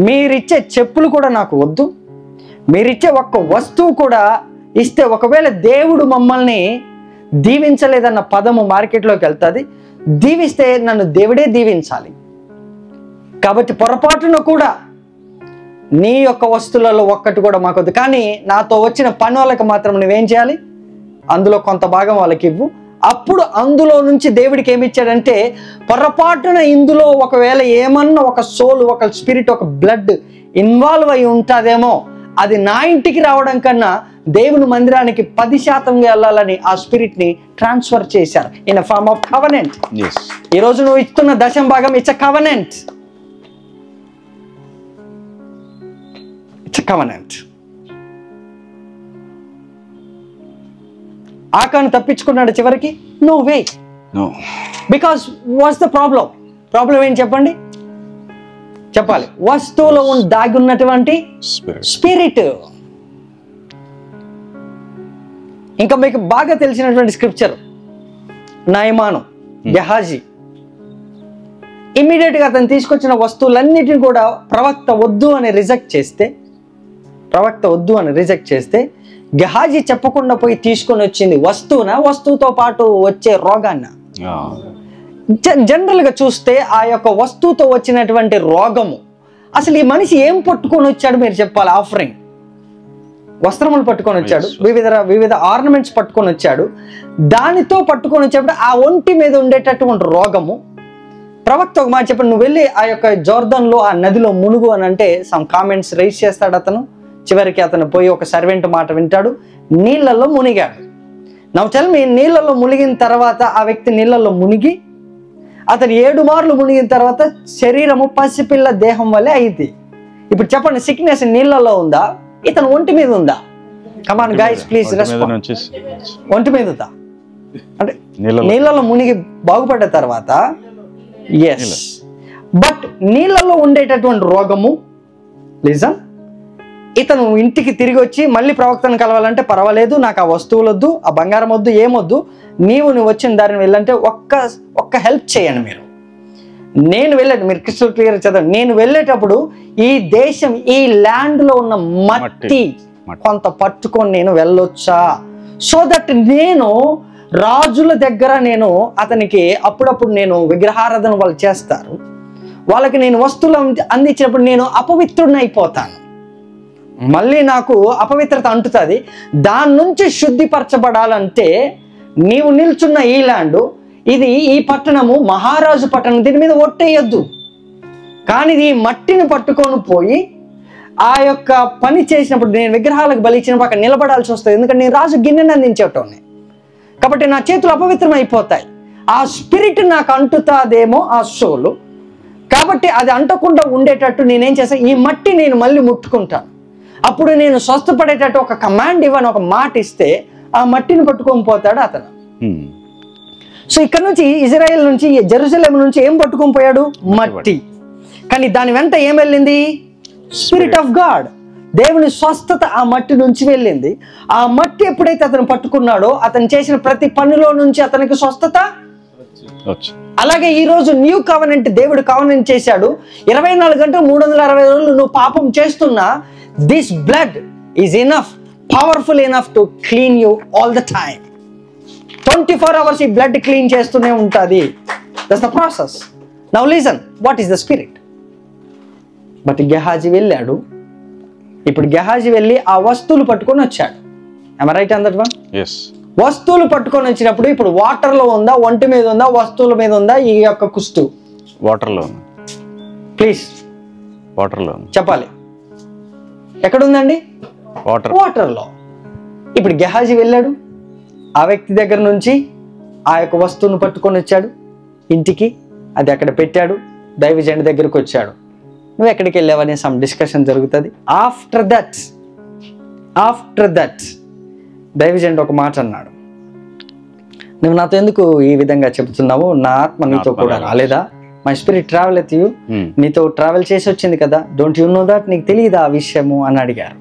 మీరిచ్చే చెప్పులు కూడా నాకు వద్దు, మీరిచ్చే ఒక్క వస్తువు కూడా ఇస్తే ఒకవేళ దేవుడు మమ్మల్ని దీవించలేదన్న పదము మార్కెట్లోకి వెళ్తుంది, దీవిస్తే నన్ను దేవుడే దీవించాలి. కాబట్టి పొరపాటున కూడా నీ యొక్క వస్తువులలో ఒక్కటి కూడా మాకొద్దు, కానీ నాతో వచ్చిన పని వాళ్ళకి మాత్రం నువ్వేం చేయాలి, అందులో కొంత భాగం వాళ్ళకి ఇవ్వు. అప్పుడు అందులో నుంచి దేవుడికి ఏమి ఇచ్చాడంటే, పొరపాటున ఇందులో ఒకవేళ ఏమన్నా ఒక సోల్, ఒక స్పిరిట్, ఒక బ్లడ్ ఇన్వాల్వ్ అయి ఉంటుందేమో, అది నా ఇంటికి రావడం కన్నా దేవుని మందిరానికి 10% వెళ్ళాలని ఆ స్పిరిట్ ని ట్రాన్స్ఫర్ చేశారు in a form of covenant. ఈ రోజు నువ్వు ఇస్తున్న దశం భాగం ఇట్స్ అ కవెనెంట్. ఆకాను తప్పించుకున్నాడు చివరికి? No way. Because what's the problem ఏంటి చెప్పండి, చెప్పాలి. వస్తువులో దాగి ఉన్నటువంటి స్పిరిట్. ఇంకా మీకు బాగా తెలిసినటువంటి స్క్రిప్చర్ నయమాను, గెహాజీ. ఇమ్మీడియట్ గా అతను తీసుకొచ్చిన వస్తువులన్నిటిని కూడా ప్రవక్త వద్దు అని రిజెక్ట్ చేస్తే గెహాజీ చెప్పకుండా పోయి తీసుకొని వచ్చింది వస్తువుతో పాటు వచ్చే రోగాన్న. జనరల్ గా చూస్తే ఆ యొక్క వస్తువుతో వచ్చినటువంటి రోగము, అసలు ఈ మనిషి ఏం పట్టుకొని వచ్చాడు మీరు చెప్పాలి. ఆఫరింగ్ వస్త్రములు పట్టుకొని వచ్చాడు, వివిధ ఆర్నమెంట్స్ పట్టుకొని వచ్చాడు. దానితో పట్టుకొని వచ్చేప్పుడు ఆ ఒంటి మీద ఉండేటటువంటి రోగము, ప్రవక్త ఒక మాట చెప్పండి, నువ్వు వెళ్ళి ఆ యొక్క జోర్దన్లో ఆ నదిలో మునుగు అని అంటే సమ్ కామెంట్స్ రైజ్ చేస్తాడు అతను. చివరికి అతను పోయి ఒక సర్వెంట్ మాట వింటాడు, నీళ్ళల్లో మునిగాడు. నవ్వు టెల్ మీ, నీళ్ళల్లో మునిగిన తర్వాత ఆ వ్యక్తి నీళ్ళల్లో మునిగి అతను 7 మార్లు మునిగిన తర్వాత శరీరము పసిపిల్ల దేహం వల్లే అయింది. ఇప్పుడు చెప్పండి, సిక్నెస్ నీళ్ళల్లో ఉందా, ఇతను ఒంటి మీద ఉందా? Come on guys please respond. ఒంటి మీద ఉందా అంటే నీళ్ళలో మునిగి బాగుపడ్డ తర్వాత ఎస్. బట్ నీళ్ళలో ఉండేటటువంటి రోగము, లిజన్, ఇతను ఇంటికి తిరిగి వచ్చి మళ్ళీ ప్రవక్తను కలవాలంటే పర్వాలేదు, నాకు ఆ వస్తువులు వద్దు, ఆ బంగారం వద్దు, ఏమొద్దు, నీవు వచ్చిన దారిని వెళ్ళంటే ఒక్క హెల్ప్ చేయండి మీరు. నేను మీరు క్రిస్టల్ క్లియర్ చదవండి. నేను వెళ్ళేటప్పుడు ఈ దేశం, ఈ ల్యాండ్లో ఉన్న మట్టి కొంత పట్టుకొని నేను వెళ్ళొచ్చా, సో దట్ నేను రాజుల దగ్గర నేను అతనికి అప్పుడప్పుడు నేను విగ్రహారాధన వాళ్ళు చేస్తారు, వాళ్ళకి నేను వస్తువులు అందించినప్పుడు నేను అపవిత్రుడిని అయిపోతాను, మళ్ళీ నాకు అపవిత్రత అంటుతుంది. దాని నుంచి శుద్ధిపరచబడాలంటే నీవు నిల్చున్న ఈ ల్యాండ్, ఇది ఈ పట్టణము మహారాజు పట్టణం, దీని మీద ఒట్టేయొద్దు, కానీ ఈ మట్టిని పట్టుకొని పోయి ఆ యొక్క పని చేసినప్పుడు నేను విగ్రహాలకు బలి ఇచ్చినప్పుడు అక్కడ నిలబడాల్సి వస్తుంది, ఎందుకంటే నేను రాజు గిన్నెని అందించేటోని, కాబట్టి నా చేతులు అపవిత్రం అయిపోతాయి. ఆ స్పిరిట్ నాకు అంటుతాదేమో ఆ సోలు, కాబట్టి అది అంటకుండా ఉండేటట్టు నేనేం చేస్తాను, ఈ మట్టి నేను మళ్ళీ ముట్టుకుంటాను, అప్పుడు నేను స్వస్థపడేటట్టు ఒక కమాండ్ ఇవ్వను, ఒక మాట ఇస్తే ఆ మట్టిని పట్టుకొని పోతాడు అతను. సో ఇక్కడ నుంచి ఇజ్రాయెల్ నుంచి, జెరూసలేం నుంచి ఏం పట్టుకొని పోయాడు? మట్టి. కానీ దాని వెంట ఏం వెళ్ళింది? స్పిరిట్ ఆఫ్ గాడ్, దేవుని స్వస్థత ఆ మట్టి నుంచి వెళ్ళింది. ఆ మట్టి ఎప్పుడైతే అతను పట్టుకున్నాడో అతను చేసిన ప్రతి పనిలో నుంచి అతనికి స్వస్థత. అలాగే ఈ రోజు న్యూ కవెనెంట్ దేవుడు కవెనెంట్ చేశాడు, 24 గంటలు 360 రోజులు నువ్వు పాపం చేస్తున్నా, this blood is enough, powerful enough to clean you all the time. 24 hours ఈ బ్లడ్ క్లీన్ చేస్తూనే ఉంటుంది. That's the process. Now listen, what is the spirit? But Gehazi వెళ్ళాడు. ఇప్పుడు గెహాజీ వెళ్ళి ఆ వస్తువులు పట్టుకొని వచ్చాడు. am I right on that one? yes. వస్తువులు పట్టుకొని వచ్చినప్పుడు ఇప్పుడు వాటర్లో ఉందా, ఒంటి మీద ఉందా, వస్తువుల మీద ఉందా ఈ యొక్క కుష్టు? వాటర్లో. ప్లీజ్ వాటర్లో చెప్పాలి. ఎక్కడుందండి? వాటర్లో. ఇప్పుడు గెహాజీ వెళ్ళాడు, ఆ వ్యక్తి దగ్గర నుంచి ఆ యొక్క వస్తువును పట్టుకొని వచ్చాడు ఇంటికి, అది అక్కడ పెట్టాడు, దైవజనుడి దగ్గరకు వచ్చాడు. నువ్వు ఎక్కడికి వెళ్ళావనే సమ్ డిస్కషన్ జరుగుతుంది. ఆఫ్టర్ దట్ దైవజనుడు ఒక మాట అన్నాడు, నువ్వు నాతో ఎందుకు ఈ విధంగా చెబుతున్నావు? నా ఆత్మ నీతో కూడా రాలేదా? My spirit travel with you, నీతో ట్రావెల్ చేసి వచ్చింది కదా, డోంట్ యు నో దట్, నీకు తెలియదా ఆ విషయము అని అడిగారు.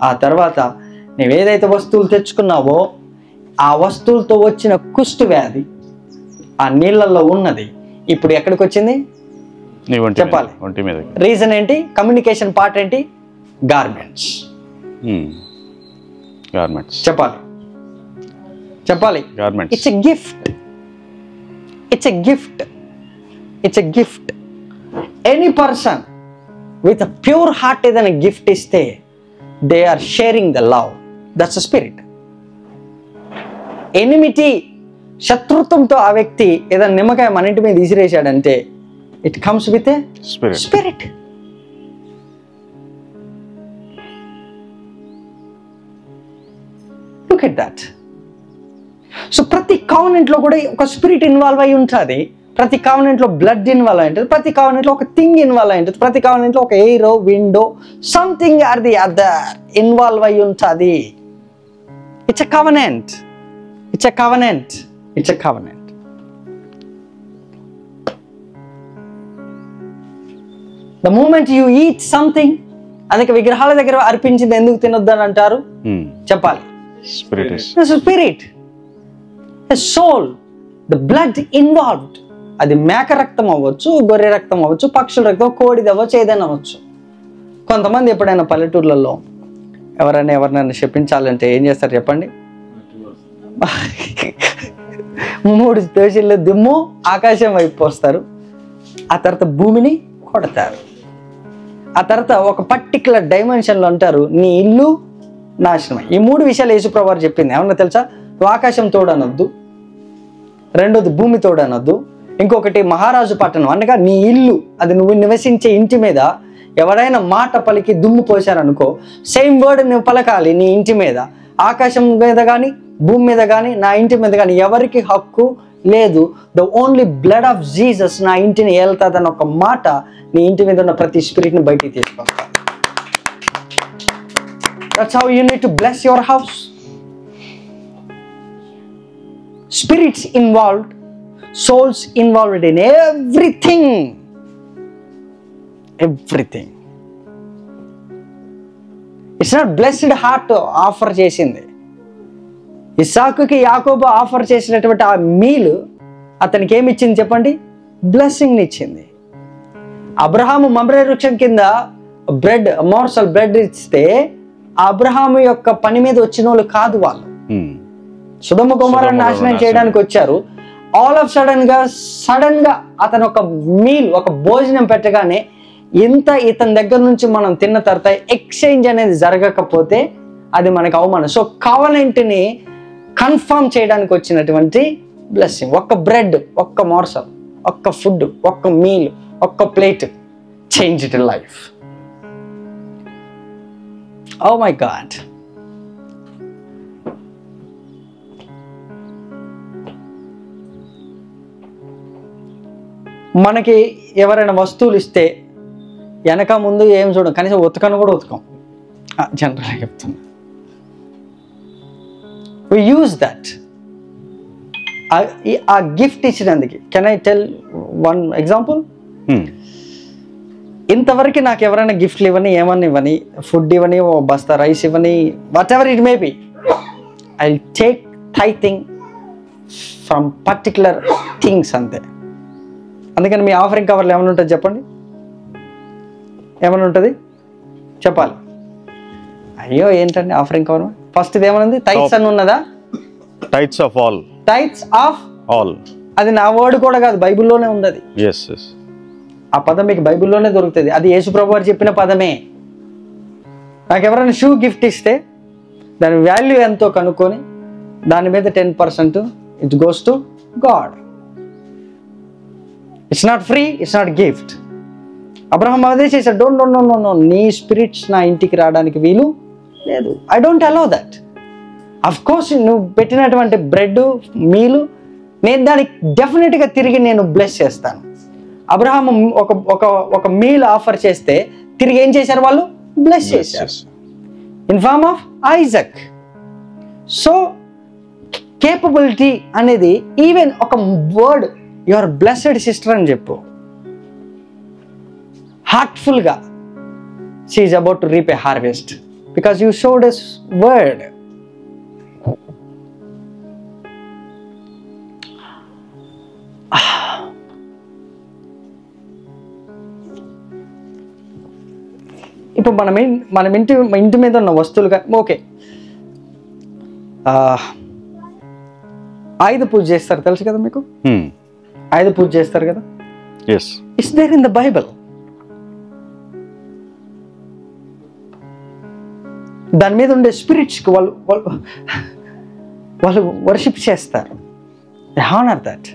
ఆ తర్వాత నువ్వేదైతే వస్తువులు తెచ్చుకున్నావో ఆ వస్తువులతో వచ్చిన కుష్టు వ్యాధి ఆ నీళ్ళల్లో ఉన్నది ఇప్పుడు ఎక్కడికి వచ్చింది చెప్పాలి. రీజన్ ఏంటి? కమ్యూనికేషన్ పార్ట్ ఏంటి? గార్మెంట్స్. చెప్పాలి. It's a gift. It's a gift. Any person with a pure heart ఏదైనా గిఫ్ట్ ఇస్తే they are sharing the love. That's a spirit. Enmity, శత్రుత్వంతో ఆ వ్యక్తి ఏదైనా నిమ్మకాయ మన ఇంటి మీద విసిరేశాడంటే it comes with a spirit. Look at that. So ప్రతి కావనెంట్ లో కూడా ఒక స్పిరిట్ ఇన్వాల్వ్ అయి ఉంటుంది. ప్రతి కావనెంట్ లో బ్లడ్ ఇన్వాల్వ్ అయి ఉంటుంది. ప్రతి కావనెంట్ లో ఒక థింగ్ ఇన్వాల్వ్ అయి ఉంటుంది. ప్రతి కావనెంట్ లో ఒక air, window, something or the other involve అయి ఉంటుంది. It's a covenant. It's a covenant. It's a covenant. The moment you eat something, అందుకే విగ్రహాల దగ్గర అర్పించింది ఎందుకు తినొద్దని అంటారు చెప్పాలి. Spirit, soul, the blood involved. అది మేక రక్తం అవ్వచ్చు, గొర్రె రక్తం అవ్వచ్చు, పక్షుల రక్తం, కోడిది అవ్వచ్చు, ఏదైనా అవ్వచ్చు. కొంతమంది ఎప్పుడైనా పల్లెటూర్లలో ఎవరినైనా చెప్పించాలంటే ఏం చేస్తారు చెప్పండి? 3 దోషుల్లో దుమ్ము ఆకాశం వైపు పోస్తారు. ఆ తర్వాత భూమిని కొడతారు. ఆ తర్వాత ఒక పర్టికులర్ డైమెన్షన్లో అంటారు నీ ఇల్లు నాశనం. ఈ 3 విషయాలు యేసుప్రభు వారు చెప్పింది ఏమన్నా తెలుసా? నువ్వు ఆకాశం తోడనొద్దు, రెండోది భూమి తోడనొద్దు, ఇంకొకటి మహారాజు పట్టణం అనగా నీ ఇల్లు, అది నువ్వు నివసించే ఇంటి మీద ఎవరైనా మాట పలికి దుమ్ము పోశారనుకో, సేమ్ వర్డ్ నువ్వు పలకాలి నీ ఇంటి మీద. ఆకాశం మీద కానీ భూమి మీద కానీ నా ఇంటి మీద కానీ ఎవరికి హక్కు లేదు. The only blood of Jesus నా ఇంటిని ఏళ్తాదని ఒక మాట నీ ఇంటి మీద ఉన్న ప్రతి స్పిరిట్ని బయటికి తీసుకొస్తాను. That's how you need to bless your house. Spirits involved, souls involved in everything. Everything. It's not blessed heart offer చేసింది. ఇస్సాకుకి యాకోబు ఆఫర్ చేసినటువంటి ఆ మీల్ అతనికి ఏమి ఇచ్చింది చెప్పండి? బ్లెస్సింగ్ని ఇచ్చింది. అబ్రహాము మమ్రే వృక్షం కింద బ్రెడ్, మోర్సల్ బ్రెడ్ ఇస్తే అబ్రహాము యొక్క పని మీద వచ్చిన వాళ్ళు కాదు వాళ్ళు. సొదొమ గొమొర్రాను నాశనం చేయడానికి వచ్చారు. ఆల్ ఆఫ్ సడన్ గా అతను ఒక మీల్, ఒక భోజనం పెట్టగానే ఇతని దగ్గర నుంచి మనం తిన్న తర్వాత ఎక్స్చేంజ్ అనేది జరగకపోతే అది మనకు అవమానం. సో కవనెంట్ని కన్ఫర్మ్ చేయడానికి వచ్చినటువంటి బ్లెస్సింగ్. ఒక్క బ్రెడ్, ఒక్క మోర్సల్, ఒక్క ఫుడ్, ఒక్క మీల్, ఒక్క plate changed life. Oh my God. మనకి ఎవరైనా వస్తువులు ఇస్తే వెనక ముందు ఏం చూడం, కనీసం ఉతకను కూడా ఉతకం. జనరల్గా చెప్తున్నా. We use that. ఆ గిఫ్ట్ ఇచ్చినందుకు. Can I tell one example? ఇంతవరకు నాకు ఎవరైనా గిఫ్ట్లు ఇవ్వని, ఏమన్నా ఇవ్వని, ఫుడ్ ఇవ్వని, ఓ బస్తా రైస్ ఇవ్వని, what ever it may be, I take tithing from particular things అంతే. అందుకని మీ ఆఫరింగ్ కవర్లో ఏమైనా ఉంటుంది చెప్పండి? ఏమైనా ఉంటుంది చెప్పాలి. అయ్యో ఏంటండి ఆఫరింగ్ కవర్? ఫస్ట్ ఇది ఏమనుంది? టైట్స్ అని ఉన్నదా? Tights of all. Tights of all. అది నా వర్డ్ కూడా కాదు, బైబిల్లోనే ఉంది అది. yes yes. ఆ పదం మీకు బైబిల్లోనే దొరుకుతుంది. అది యేసుప్రభు వారు చెప్పిన పదమే. నాకు ఎవరైనా షూ గిఫ్ట్ ఇస్తే దాని వాల్యూ ఎంతో కనుక్కొని దాని మీద 10% it goes to God. It's not free, it's not gift. Abraham అదే చేశాడు. డోంట్ నో నో నో, నీ స్పిరిట్స్ నా ఇంటికి రావడానికి వీలు లేదు. I don't allow that. Of course నువ్వు పెట్టినటువంటి బ్రెడ్ మీలు నేను దానికి డెఫినెట్గా తిరిగి నేను బ్లెస్ చేస్తాను. అబ్రహాం ఒక మీల్ ఆఫర్ చేస్తే తిరిగి ఏం చేశారు వాళ్ళు? బ్లెస్ చేశారు in form of Isaac. So capability అనేది ఈవెన్ ఒక word you are blessed sister అని చెప్పు, హార్ట్ఫుల్గా she is about to reap a harvest because you showed his word. ఇప్పుడు మనం ఇంటి మీద ఉన్న వస్తువులుగా ఓకే, ఆయుధ పూజ చేస్తారు తెలుసు కదా మీకు, ఆయుధ పూజ చేస్తారు కదా, it's there in the Bible. దాని మీద ఉండే స్పిరిట్స్కి వాళ్ళు వర్షిప్ చేస్తారు. They honour that.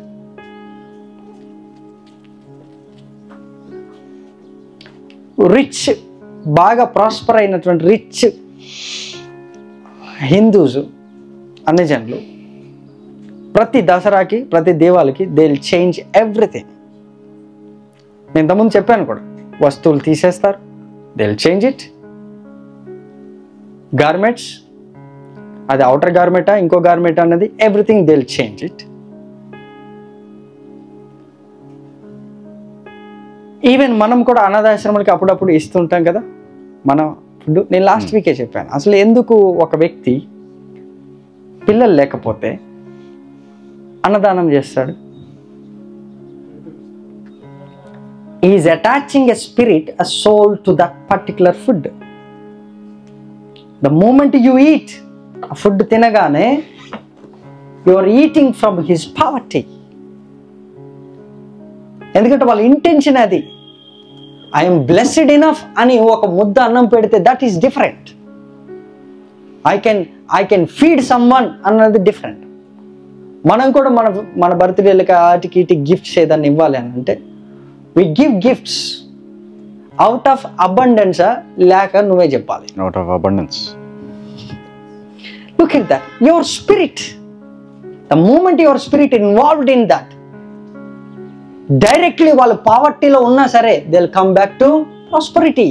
రిచ్, బాగా ప్రాస్పర్ అయినటువంటి రిచ్ హిందూస్ అన్ని జనులు ప్రతి దసరాకి ప్రతి దీవాలకి దే విల్ చేంజ్ ఎవ్రీథింగ్. నేను ఇంతకుముందు చెప్పాను కూడా, వస్తువులు తీసేస్తారు, they will change it. Garments, అది అవుటర్ గార్మెంటా ఇంకో గార్మెంట్ అన్నది, everything they will change it. Even మనం కూడా అనాథాశ్రమాలకి అప్పుడప్పుడు ఇస్తుంటాం కదా మన ఫుడ్. నేను లాస్ట్ వీకే చెప్పాను అసలు ఎందుకు ఒక వ్యక్తి పిల్లలు లేకపోతే అన్నదానం చేస్తాడు. Is attaching a spirit, a soul to that particular food. The moment you eat, ఆ ఫుడ్ తినగానే you are eating from his poverty. ఎందుకంటే వాళ్ళ ఇంటెన్షన్ అది, ఐఎమ్ బ్లెస్డ్ ఇనఫ్ అని ఒక ముద్ద అన్నం పెడితే that is different. I can feed some one అన్నది డిఫరెంట్. మనం కూడా మన బర్త్డేలకి వాటికి ఇటు గిఫ్ట్స్ ఏదన్నా ఇవ్వాలి అని అంటే we give gifts out of అబండెన్సా లేక నువ్వే చెప్పాలి. Out of abundance. Look at that, your spirit, the moment your spirit involved in that, directly వాళ్ళు పావర్టీలో ఉన్నా సరే they will come back to prosperity.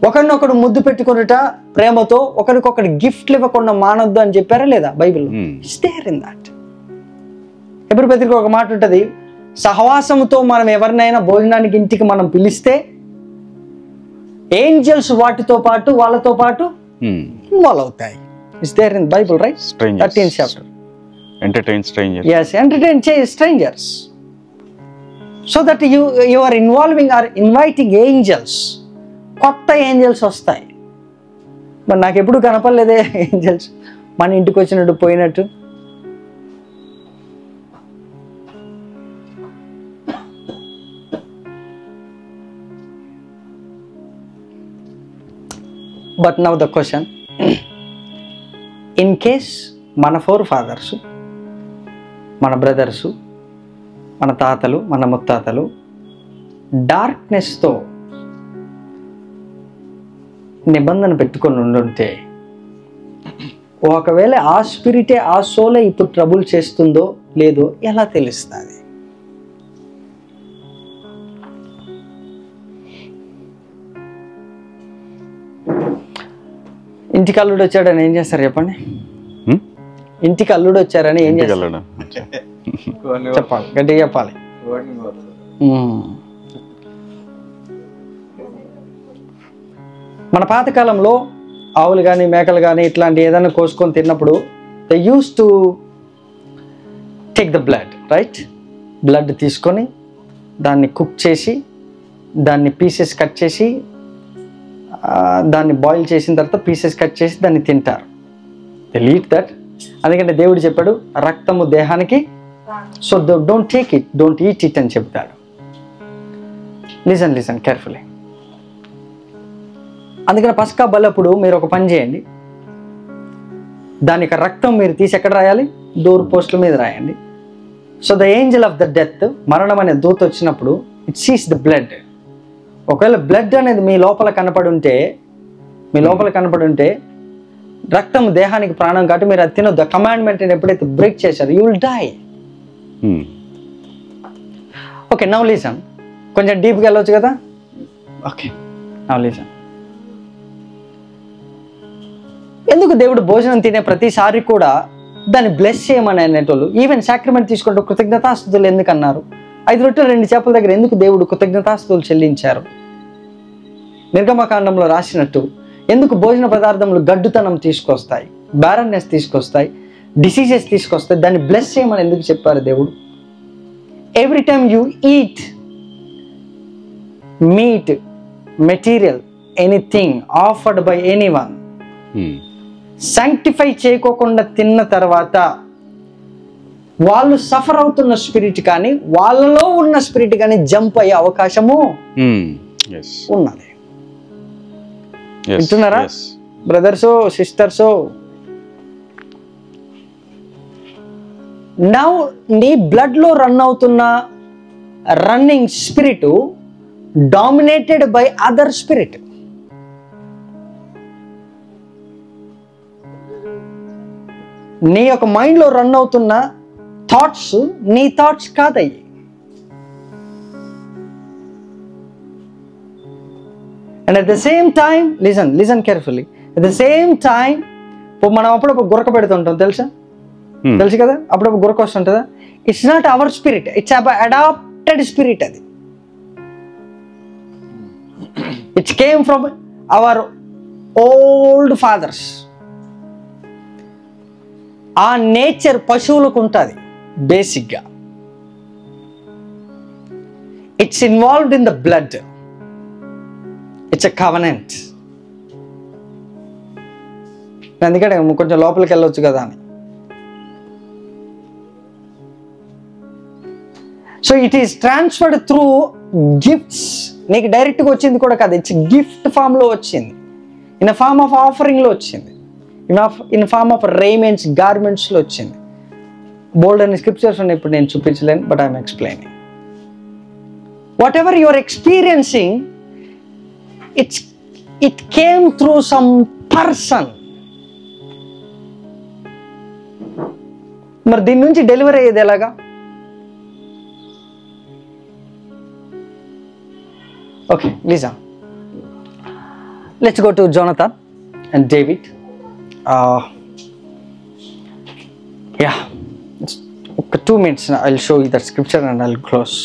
ఒకరినొకడు ముద్దు పెట్టుకున్నట ప్రేమతో, ఒకరికొకటి గిఫ్ట్లు ఇవ్వకుండా మానొద్దు అని చెప్పారా లేదా బైబిల్లో? It's there in that. ఎబ్రీ పత్రిక ఒక మాట ఉంటుంది, సహవాసముతో మనం ఎవరినైనా భోజనానికి ఇంటికి మనం పిలిస్తే ఏంజల్స్ వాటితో పాటు వాళ్ళతో పాటు ఇన్వాల్వ్ అవుతాయి. It's there in Bible, right? 13th chapter. Entertain strangers. Yes, entertain strangers. So that you are involving or inviting angels. కొత్త ఏంజల్స్ వస్తాయి. మరి నాకు ఎప్పుడు కనపడలేదే ఏంజల్స్ మన ఇంటికి వచ్చినట్టు పోయినట్టు. But now the question, in case మన ఫోర్ ఫాదర్స్, మన బ్రదర్సు, మన తాతలు, మన ముత్తాతలు డార్క్నెస్తో నిబంధన పెట్టుకొని ఉండుంటే, ఒకవేళ ఆ స్పిరిటే ఆ సోలే ఇప్పుడు ట్రబుల్ చేస్తుందో లేదో ఎలా తెలుస్తుంది? ఇంటికి అల్లుడు వచ్చాడని ఏం చేస్తారు చెప్పండి? ఇంటికి అల్లుడు వచ్చారని ఏం చేస్తారు చెప్పాలి, గట్టిగా చెప్పాలి. మన పాతకాలంలో ఆవులు కానీ మేకలు కానీ ఇట్లాంటి ఏదైనా కోసుకొని తిన్నప్పుడు they use to take the blood, right? Blood తీసుకొని దాన్ని కుక్ చేసి, దాన్ని పీసెస్ కట్ చేసి, దాన్ని బాయిల్ చేసిన తర్వాత పీసెస్ కట్ చేసి దాన్ని తింటారు. They eat that. అందుకంటే దేవుడు చెప్పాడు రక్తము దేహానికి, so don't take it, don't eat it అని చెప్తాడు. Listen carefully. అందుకని పస్కా బలప్పుడు మీరు ఒక పని చేయండి, దాని యొక్క రక్తం మీరు తీసి ఎక్కడ రాయాలి? డోర్ పోస్టుల మీద రాయండి. So the Angel of the death, మరణం అనే దూత వచ్చినప్పుడు ఇట్ సీస్ ద బ్లడ్. ఒకవేళ బ్లడ్ అనేది మీ లోపల కనపడి ఉంటే రక్తం దేహానికి ప్రాణం కాబట్టి మీరు అది తినొద్దు. కమాండ్మెంట్ ఎప్పుడైతే బ్రేక్ చేశారు you will die. Okay, now listen. కొంచెం డీప్గా వెళ్ళొచ్చు కదా? Okay, now listen. ఎందుకు దేవుడు భోజనం తినే ప్రతిసారి కూడా దాన్ని బ్లెస్ చేయమని అనేటోళ్ళు. ఈవెన్ సాక్రిమెంట్ తీసుకుంటూ కృతజ్ఞతాస్తుతులు ఎందుకు అన్నారు? 5 రొట్టెలు 2 చేపల దగ్గర ఎందుకు దేవుడు కృతజ్ఞతాస్తుతులు చెల్లించారు? నిర్గమకాండంలో రాసినట్టు ఎందుకు భోజన పదార్థములు గడ్డుతనం తీసుకొస్తాయి, బ్యారన్నెస్ తీసుకొస్తాయి, డిసీజెస్ తీసుకొస్తాయి, దాన్ని బ్లెస్ చేయమని ఎందుకు చెప్పారు దేవుడు? Every time you eat meat material anything offered by anyone, sanctify చేయకోకుండా తిన్న తర్వాత వాళ్ళు సఫర్ అవుతున్న స్పిరిట్ కానీ వాళ్ళలో ఉన్న స్పిరిట్ కానీ జంప్ అయ్యే అవకాశము ఉన్నది. వింటున్నారా బ్రదర్సో సిస్టర్సో? నౌ నీ బ్లడ్ లో రన్ అవుతున్న running spirit dominated by other spirit. నీ యొక్క మైండ్లో రన్ అవుతున్న థాట్స్ నీ థాట్స్ కాదయ్యి. And at the same time listen carefully, at the same time మనం అప్పుడప్పుడు గురక పెడుతుంటాం, తెలుసు కదా, అప్పుడప్పుడు గురక వస్తుంటుందా? It's not our spirit, it's adapted spirit. అది it's came from our old fathers. ఆ నేచర్ పశువులకు ఉంటుంది బేసిక్గా. It's involved in the blood, it's a covenant. అందుకనే కొంచెం లోపలికి వెళ్ళొచ్చు కదా అని. So it is transferred through gifts. నీకు డైరెక్ట్గా వచ్చింది కూడా కాదు, ఇట్స్ గిఫ్ట్ ఫామ్లో వచ్చింది, ఇన్ ఫార్మ్ ఆఫ్ ఆఫరింగ్లో వచ్చింది, ఇన్ ఫార్మ్ ఆఫ్ రేమెంట్స్ గార్మెంట్స్లో వచ్చింది. బోల్డ్ అనే స్క్రిప్చర్స్ ఉన్నాయి, ఇప్పుడు నేను చూపించలేను, but I'm explaining. Whatever your experiencing, it came through some person. మరి దీని నుంచి డెలివరీ అయ్యేది ఎలాగా? Okay, Lisa, let's go to Jonathan and David. Yeah, okay, 2 minutes now. I'll show you that scripture and I'll close.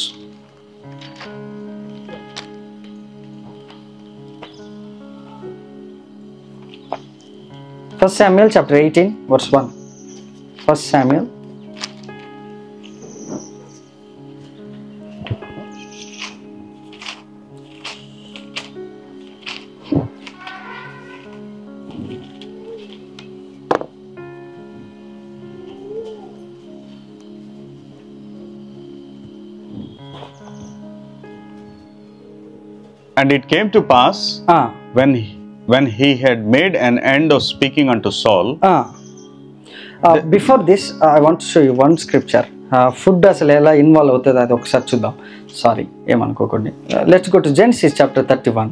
First Samuel chapter 18 verse 1. First Samuel And it came to pass when he had made an end of speaking unto Saul. Before this, I want to show you one scripture. Food asal ela involve avutadi adi okasari chuddam. Sorry, emanukokandi. Let's go to Genesis chapter 31.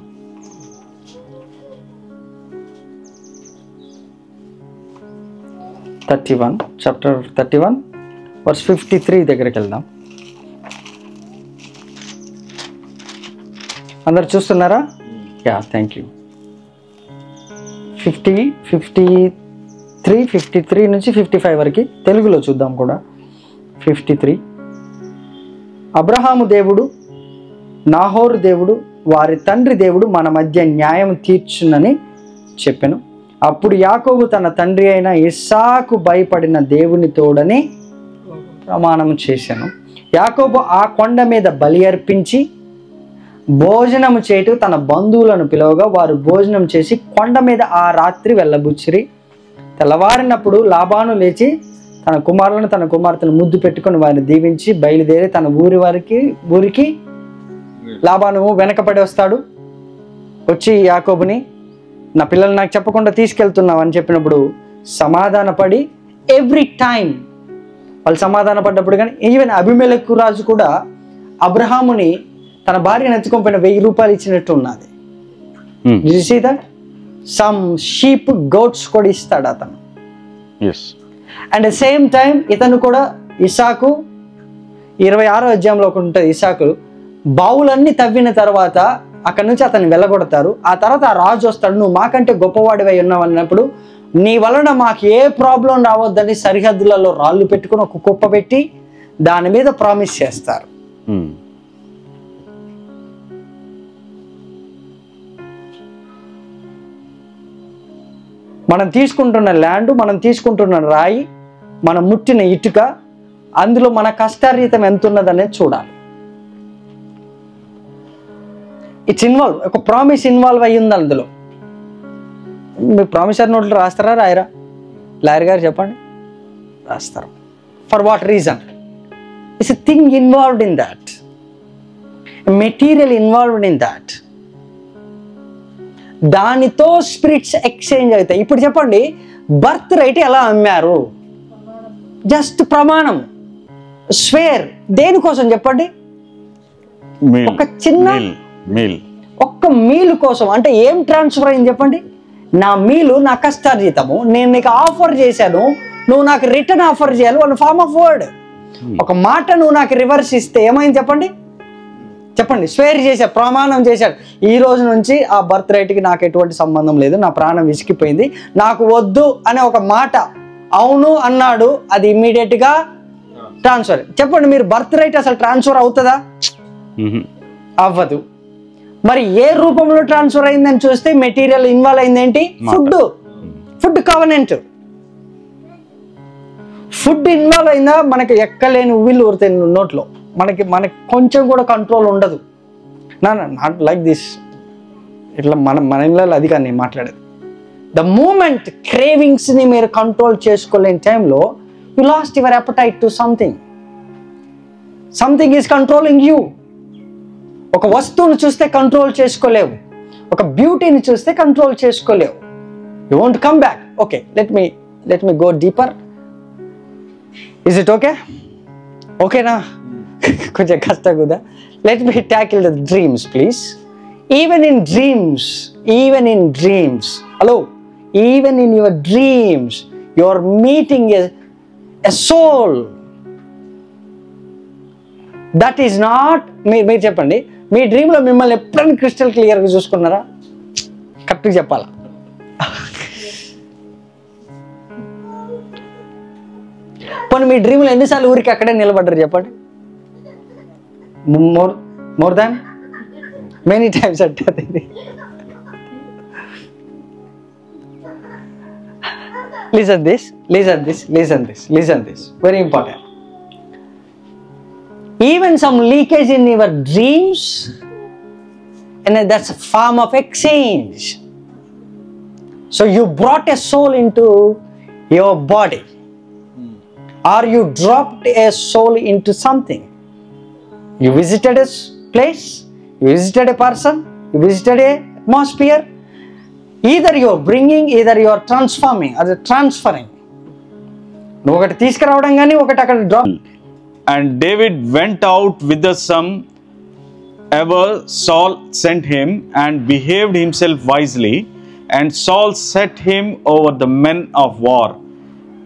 Chapter 31 verse 53 దగ్గరికి వెళ్దాం. అందరు చూస్తున్నారా? Yeah, thank you. 53 నుంచి 55 వరకు తెలుగులో చూద్దాం కూడా. 53. అబ్రహాము దేవుడు, నాహోరు దేవుడు, వారి తండ్రి దేవుడు మన మధ్య న్యాయం తీర్చునని చెప్పెను. అప్పుడు యాకోబు తన తండ్రి అయిన ఇస్సాకు భయపడిన దేవుని తోడని ప్రమాణం చేశాను. యాకోబు ఆ కొండ మీద బలి అర్పించి భోజనము చేటు తన బంధువులను పిలవగా వారు భోజనం చేసి కొండ మీద ఆ రాత్రి వెళ్ళబుచ్చిరి. తెల్లవారినప్పుడు లాబాను లేచి తన కుమారులను తన కుమార్తెను ముద్దు పెట్టుకుని వారిని దీవించి బయలుదేరి తన ఊరికి లాబాను వెనకపడి వస్తాడు. వచ్చి యాకోబుని, నా పిల్లలు నాకు చెప్పకుండా తీసుకెళ్తున్నావు అని చెప్పినప్పుడు సమాధానపడి, ఎవ్రీ టైం వాళ్ళు సమాధానపడ్డప్పుడు కానీ, ఈవెన్ అబీమెలెకు రాజు కూడా అబ్రహాముని తన భార్యను ఎత్తుకొని 1000 రూపాయలు ఇచ్చినట్టు ఉన్నది. సమ్ షీప్ గోట్స్ కూడా ఇస్తాడు అతను. అండ్ సేమ్ టైం ఇతను కూడా ఇస్సాకు 26వ అధ్యాయంలో ఒకటి ఉంటుంది. ఇస్సాకు బావులన్నీ తవ్విన తర్వాత అక్కడి నుంచి అతన్ని వెళ్ళగొడతారు. ఆ తర్వాత ఆ రాజు వస్తాడు, నువ్వు మాకంటే గొప్పవాడివై ఉన్నావు అన్నప్పుడు నీ వలన మాకు ఏ ప్రాబ్లం రావద్దని సరిహద్దులలో రాళ్ళు పెట్టుకుని ఒక కుప్ప పెట్టి దాని మీద ప్రామిస్ చేస్తారు. మనం తీసుకుంటున్న ల్యాండ్, మనం తీసుకుంటున్న రాయి, మనం ముట్టిన ఇటుక, అందులో మన కష్టార్జితం ఎంత ఉన్నదనేది చూడాలి. ఇట్స్ ఇన్వాల్వ్, ఒక ప్రామిస్ ఇన్వాల్వ్ అయ్యింది అందులో. మీరు ప్రామిసర్ నోట్లు రాస్తారా రాయరా? లాయర్ గారు చెప్పండి. రాస్తారు. For what reason? It's a thing involved in that, material involved in that. దానితో స్పిరిట్స్ ఎక్స్చేంజ్ అవుతాయి. ఇప్పుడు చెప్పండి, బర్త్ రైట్ ఎలా అమ్మారు? జస్ట్ ప్రమాణం, స్వేర్. దేనికోసం చెప్పండి? ఒక చిన్న ఒక్క మీల్ కోసం. అంటే ఏం ట్రాన్స్ఫర్ అయింది చెప్పండి? నా మీలు, నా కష్టార్జితము, నేను నీకు ఆఫర్ చేశాను, నువ్వు నాకు రిటర్న్ ఆఫర్ చేయాలి. One form of word. ఒక మాట నువ్వు నాకు రివర్స్ ఇస్తే ఏమైంది చెప్పండి? చెప్పండి. స్వేర్ చేశా, ప్రమాణం చేశాడు, ఈ రోజు నుంచి ఆ బర్త్ రైట్కి నాకు ఎటువంటి సంబంధం లేదు, నా ప్రాణం విసిగిపోయింది, నాకు వద్దు అనే ఒక మాట అవును అన్నాడు. అది ఇమ్మీడియట్ గా ట్రాన్స్ఫర్. చెప్పండి, మీరు బర్త్ రైట్ అసలు ట్రాన్స్ఫర్ అవుతుందా? అవ్వదు. మరి ఏ రూపంలో ట్రాన్స్ఫర్ అయిందని చూస్తే మెటీరియల్ ఇన్వాల్వ్ అయింది. ఏంటి? Food covenant. ఫుడ్ ఇన్వాల్వ్ అయిందా? మనకి ఎక్కలేని ఉవ్విళ్ళు ఊరుతాయి నోట్లో. మనకి కొంచెం కూడా కంట్రోల్ ఉండదు. Not like this. ఇట్లా మన ఇళ్ళలో అది కానీ నేను మాట్లాడేది. ద మూమెంట్ క్రేవింగ్స్ని మీరు కంట్రోల్ చేసుకోలేని టైంలో you lost your appetite to something. Something is controlling you. ఒక వస్తువును చూస్తే కంట్రోల్ చేసుకోలేవు, ఒక బ్యూటీని చూస్తే కంట్రోల్ చేసుకోలేవు. You want come back. Okay, let me go deeper. Is it okay? ఓకేనా? కొంచెం కష్టం కదా. Let me tackle the dreams please. Even in dreams, hello, even in your dreams you are meeting a soul that is not. మీరు చెప్పండి, మీ డ్రీమ్లో మిమ్మల్ని ఎప్పుడైనా క్రిస్టల్ క్లియర్గా చూసుకున్నారా? కరెక్ట్గా చెప్పాలా? పోనీ మీ డ్రీమ్లో ఎన్నిసార్లు ఊరికి అక్కడే నిలబడ్డారు చెప్పండి? మోర్ దాన్ మెనీ టైమ్స్ అంటుంది. Listen this. Very important. Even some leakage in your dreams, and that's a form of exchange. So you brought a soul into your body, or you dropped a soul into something. You visited a place, you visited a person, you visited a atmosphere. Either you're bringing, either you're transforming, or transferring. నువ్వు ఒకటి తీసుకురావడం కానీ ఒకటి అక్కడ drop. And David went out with the sum ever Saul sent him, and behaved himself wisely, and Saul set him over the men of war,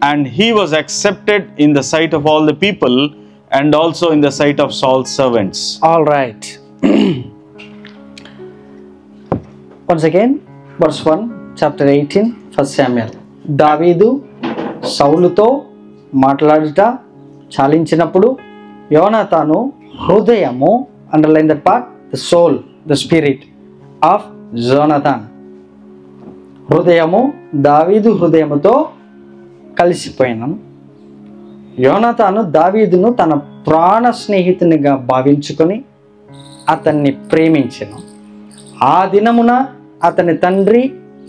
and he was accepted in the sight of all the people, and also in the sight of Saul's servants. All right. Once again, verse 1, chapter 18, 1 Samuel. దావీదు సౌలుతో మాట్లాడుట చాలించినప్పుడు యోనాతాను హృదయము, underline that part, the soul, the spirit of Jonathan, హృదయము దావీదు హృదయముతో కలిసిపోయినాను. యోనాతాను దావీదును తన ప్రాణ స్నేహితునిగా భావించుకొని అతన్ని ప్రేమించెను. ఆ దినమున అతని తండ్రి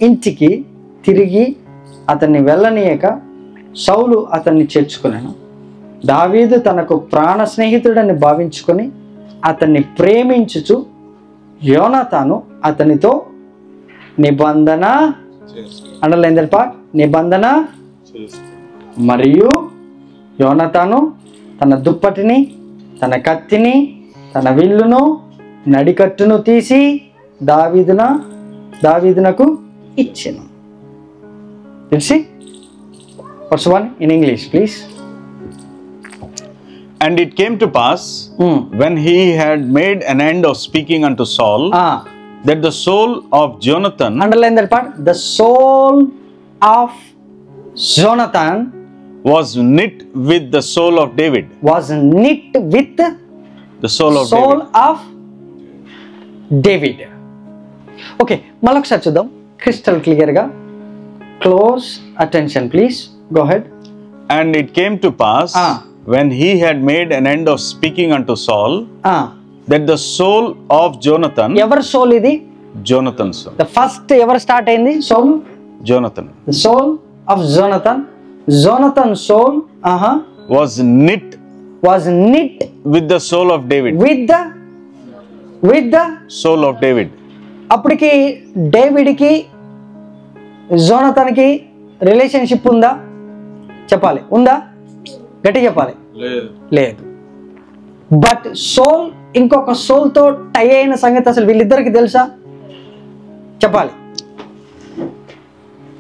ఇంటికి తిరిగి అతన్ని వెళ్ళనీయక సౌలు అతన్ని చేర్చుకున్నాను. దావీదు తనకు ప్రాణ స్నేహితుడని భావించుకొని అతన్ని ప్రేమించుచు యోనాతాను అతనితో నిబంధన, అండర్లైన్ దట్ పార్ట్, నిబంధన. మరియు యోనాతాను తన దుప్పటిని, తన కత్తిని, తన విల్లును, నడికట్టును తీసి దావీదునకు ఇచ్చెను. తెలిసి Verse 1 in English, please. And it came to pass, when he had made an end of speaking unto Saul, that the soul of Jonathan, underline that part, the soul of Jonathan was knit with the soul of David. Was knit with The soul of soul David. of David. Okay, మళ్ళొకసారి చూద్దాం క్రిస్టల్ క్లియర్గా. Close attention please, go head. And it came to pass when he had made an end of speaking unto Saul that the soul of Jonathan. ఎవరి సోల్ ఇది? Jonathan's soul. ద ఫస్ట్ ఎవరు స్టార్ట్ అయింది? Soul. Jonathan. The soul of Jonathan. Jonathan's soul was knit with the soul of David. With the soul of David. అప్పటికి డేవిడ్కి జోనథన్కి రిలేషన్షిప్ ఉందా? చెప్పాలి. ఉందా? గట్టి చెప్పాలి. లేదు. బట్ సోల్ ఇంకొక సోల్తో టై అయిన సంగతి అసలు వీళ్ళిద్దరికి తెలుసా? చెప్పాలి.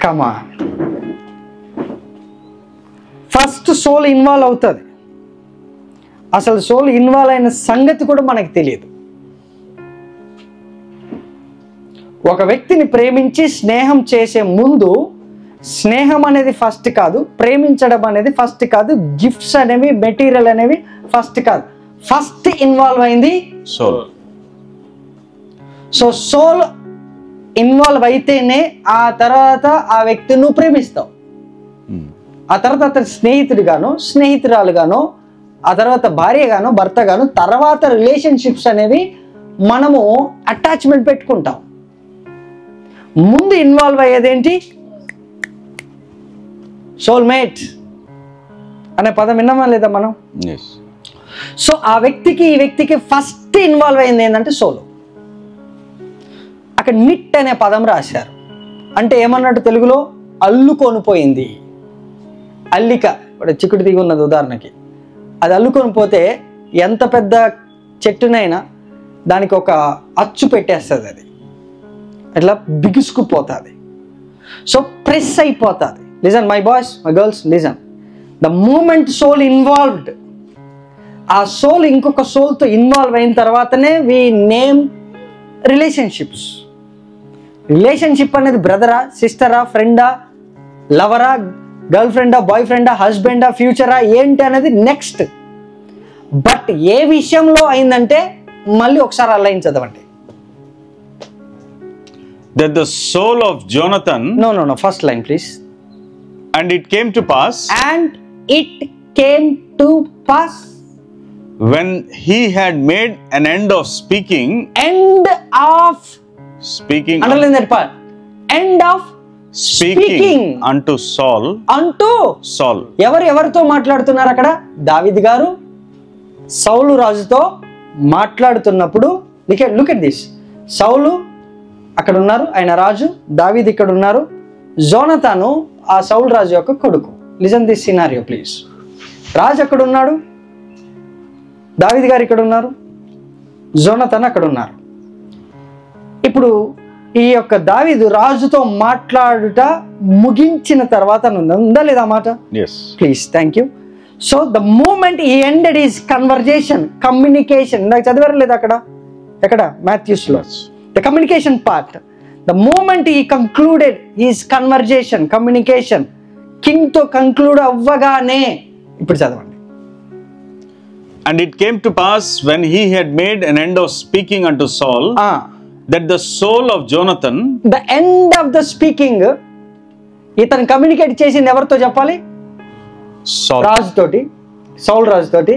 కమా, ఫస్ట్ సోల్ ఇన్వాల్వ్ అవుతుంది. అసలు సోల్ ఇన్వాల్వ్ అయిన సంగతి కూడా మనకు తెలియదు. ఒక వ్యక్తిని ప్రేమించి స్నేహం చేసే ముందు స్నేహం అనేది ఫస్ట్ కాదు, ప్రేమించడం అనేది ఫస్ట్ కాదు, గిఫ్ట్స్ అనేవి మెటీరియల్ అనేవి ఫస్ట్ కాదు. ఫస్ట్ ఇన్వాల్వ్ అయింది సోల్. సో సోల్ ఇన్వాల్వ్ అయితేనే ఆ తర్వాత ఆ వ్యక్తిని నువ్వు ప్రేమిస్తావు. ఆ తర్వాత అతని స్నేహితుడిగానో స్నేహితురాలుగానో, ఆ తర్వాత భార్యగానో భర్తగానో, తర్వాత రిలేషన్షిప్స్ అనేవి మనము అటాచ్మెంట్ పెట్టుకుంటాం. ముందు ఇన్వాల్వ్ అయ్యేదేంటి? సోల్మేట్ అనే పదం విన్నామా లేదా మనం? సో ఆ వ్యక్తికి ఈ వ్యక్తికి ఫస్ట్ ఇన్వాల్వ్ అయింది ఏంటంటే సోల్. అక్కడ నిట్ అనే పదం రాశారు. అంటే ఏమన్నట్టు తెలుగులో? అల్లుకొని పోయింది. అల్లిక, ఇప్పుడు చిక్కుడు దిగి ఉన్నది ఉదాహరణకి, అది అల్లుకొని పోతే ఎంత పెద్ద చెట్టునైనా దానికి ఒక అచ్చు పెట్టేస్తుంది, అది అట్లా బిగుసుకుపోతుంది. సో ప్రెస్ అయిపోతుంది. Listen my boys, my girls, listen. The moment soul involved, ఆ సోల్ ఇంకొక సోల్తో ఇన్వాల్వ్ అయిన తర్వాతనే వి నేమ్ రిలేషన్షిప్స్. రిలేషన్షిప్ అనేది బ్రదరా, సిస్టరా, ఫ్రెండా, లవరా, గర్ల్ ఫ్రెండా, బాయ్ ఫ్రెండా, హస్బెండా, ఫ్యూచరా ఏంటి అనేది నెక్స్ట్. బట్ ఏ విషయంలో అయిందంటే మళ్ళీ ఒకసారి అలైన్ చదవండి. That the soul of Jonathan. No. First line, please. And it came to pass. And it came to pass. When he had made an end of speaking. End of speaking. Underline that part. End of speaking unto Saul. Unto Saul. ఎవరితో మాట్లాడుతున్నారు అక్కడ? దావీదు గారు సౌలు రాజుతో మాట్లాడుతున్నప్పుడు, look at this. సౌలు అక్కడ ఉన్నారు, ఆయన రాజు. దావీదు ఇక్కడ ఉన్నారు. జోనతాను ఆ సౌలు రాజు యొక్క కొడుకు. Listen this scenario please. రాజు అక్కడ ఉన్నాడు, దావీదు గారు ఇక్కడ ఉన్నారు, జోనతాను అక్కడ ఉన్నారు. ఇప్పుడు ఈ యొక్క దావీదు రాజుతో మాట్లాడుట ముగించిన తర్వాత ఉందా లేదా మాట? Please, thank you. So the moment he ended is conversation, communication. ఇందాక చదివారు లేదా అక్కడ? ఎక్కడ? మాథ్యూస్లో. The communication part. The moment he concluded his conversation, communication, king to conclude అవ్వగానే ఇప్పుడు చదవండి. And it came to pass when he had made an end of speaking unto Saul, that the soul of Jonathan. The end of the speaking, ఇతను కమ్యూనికేట్ చేసింది ఎవరితో చెప్పాలి? రాజుతోటి, సౌల్ రాజుతోటి.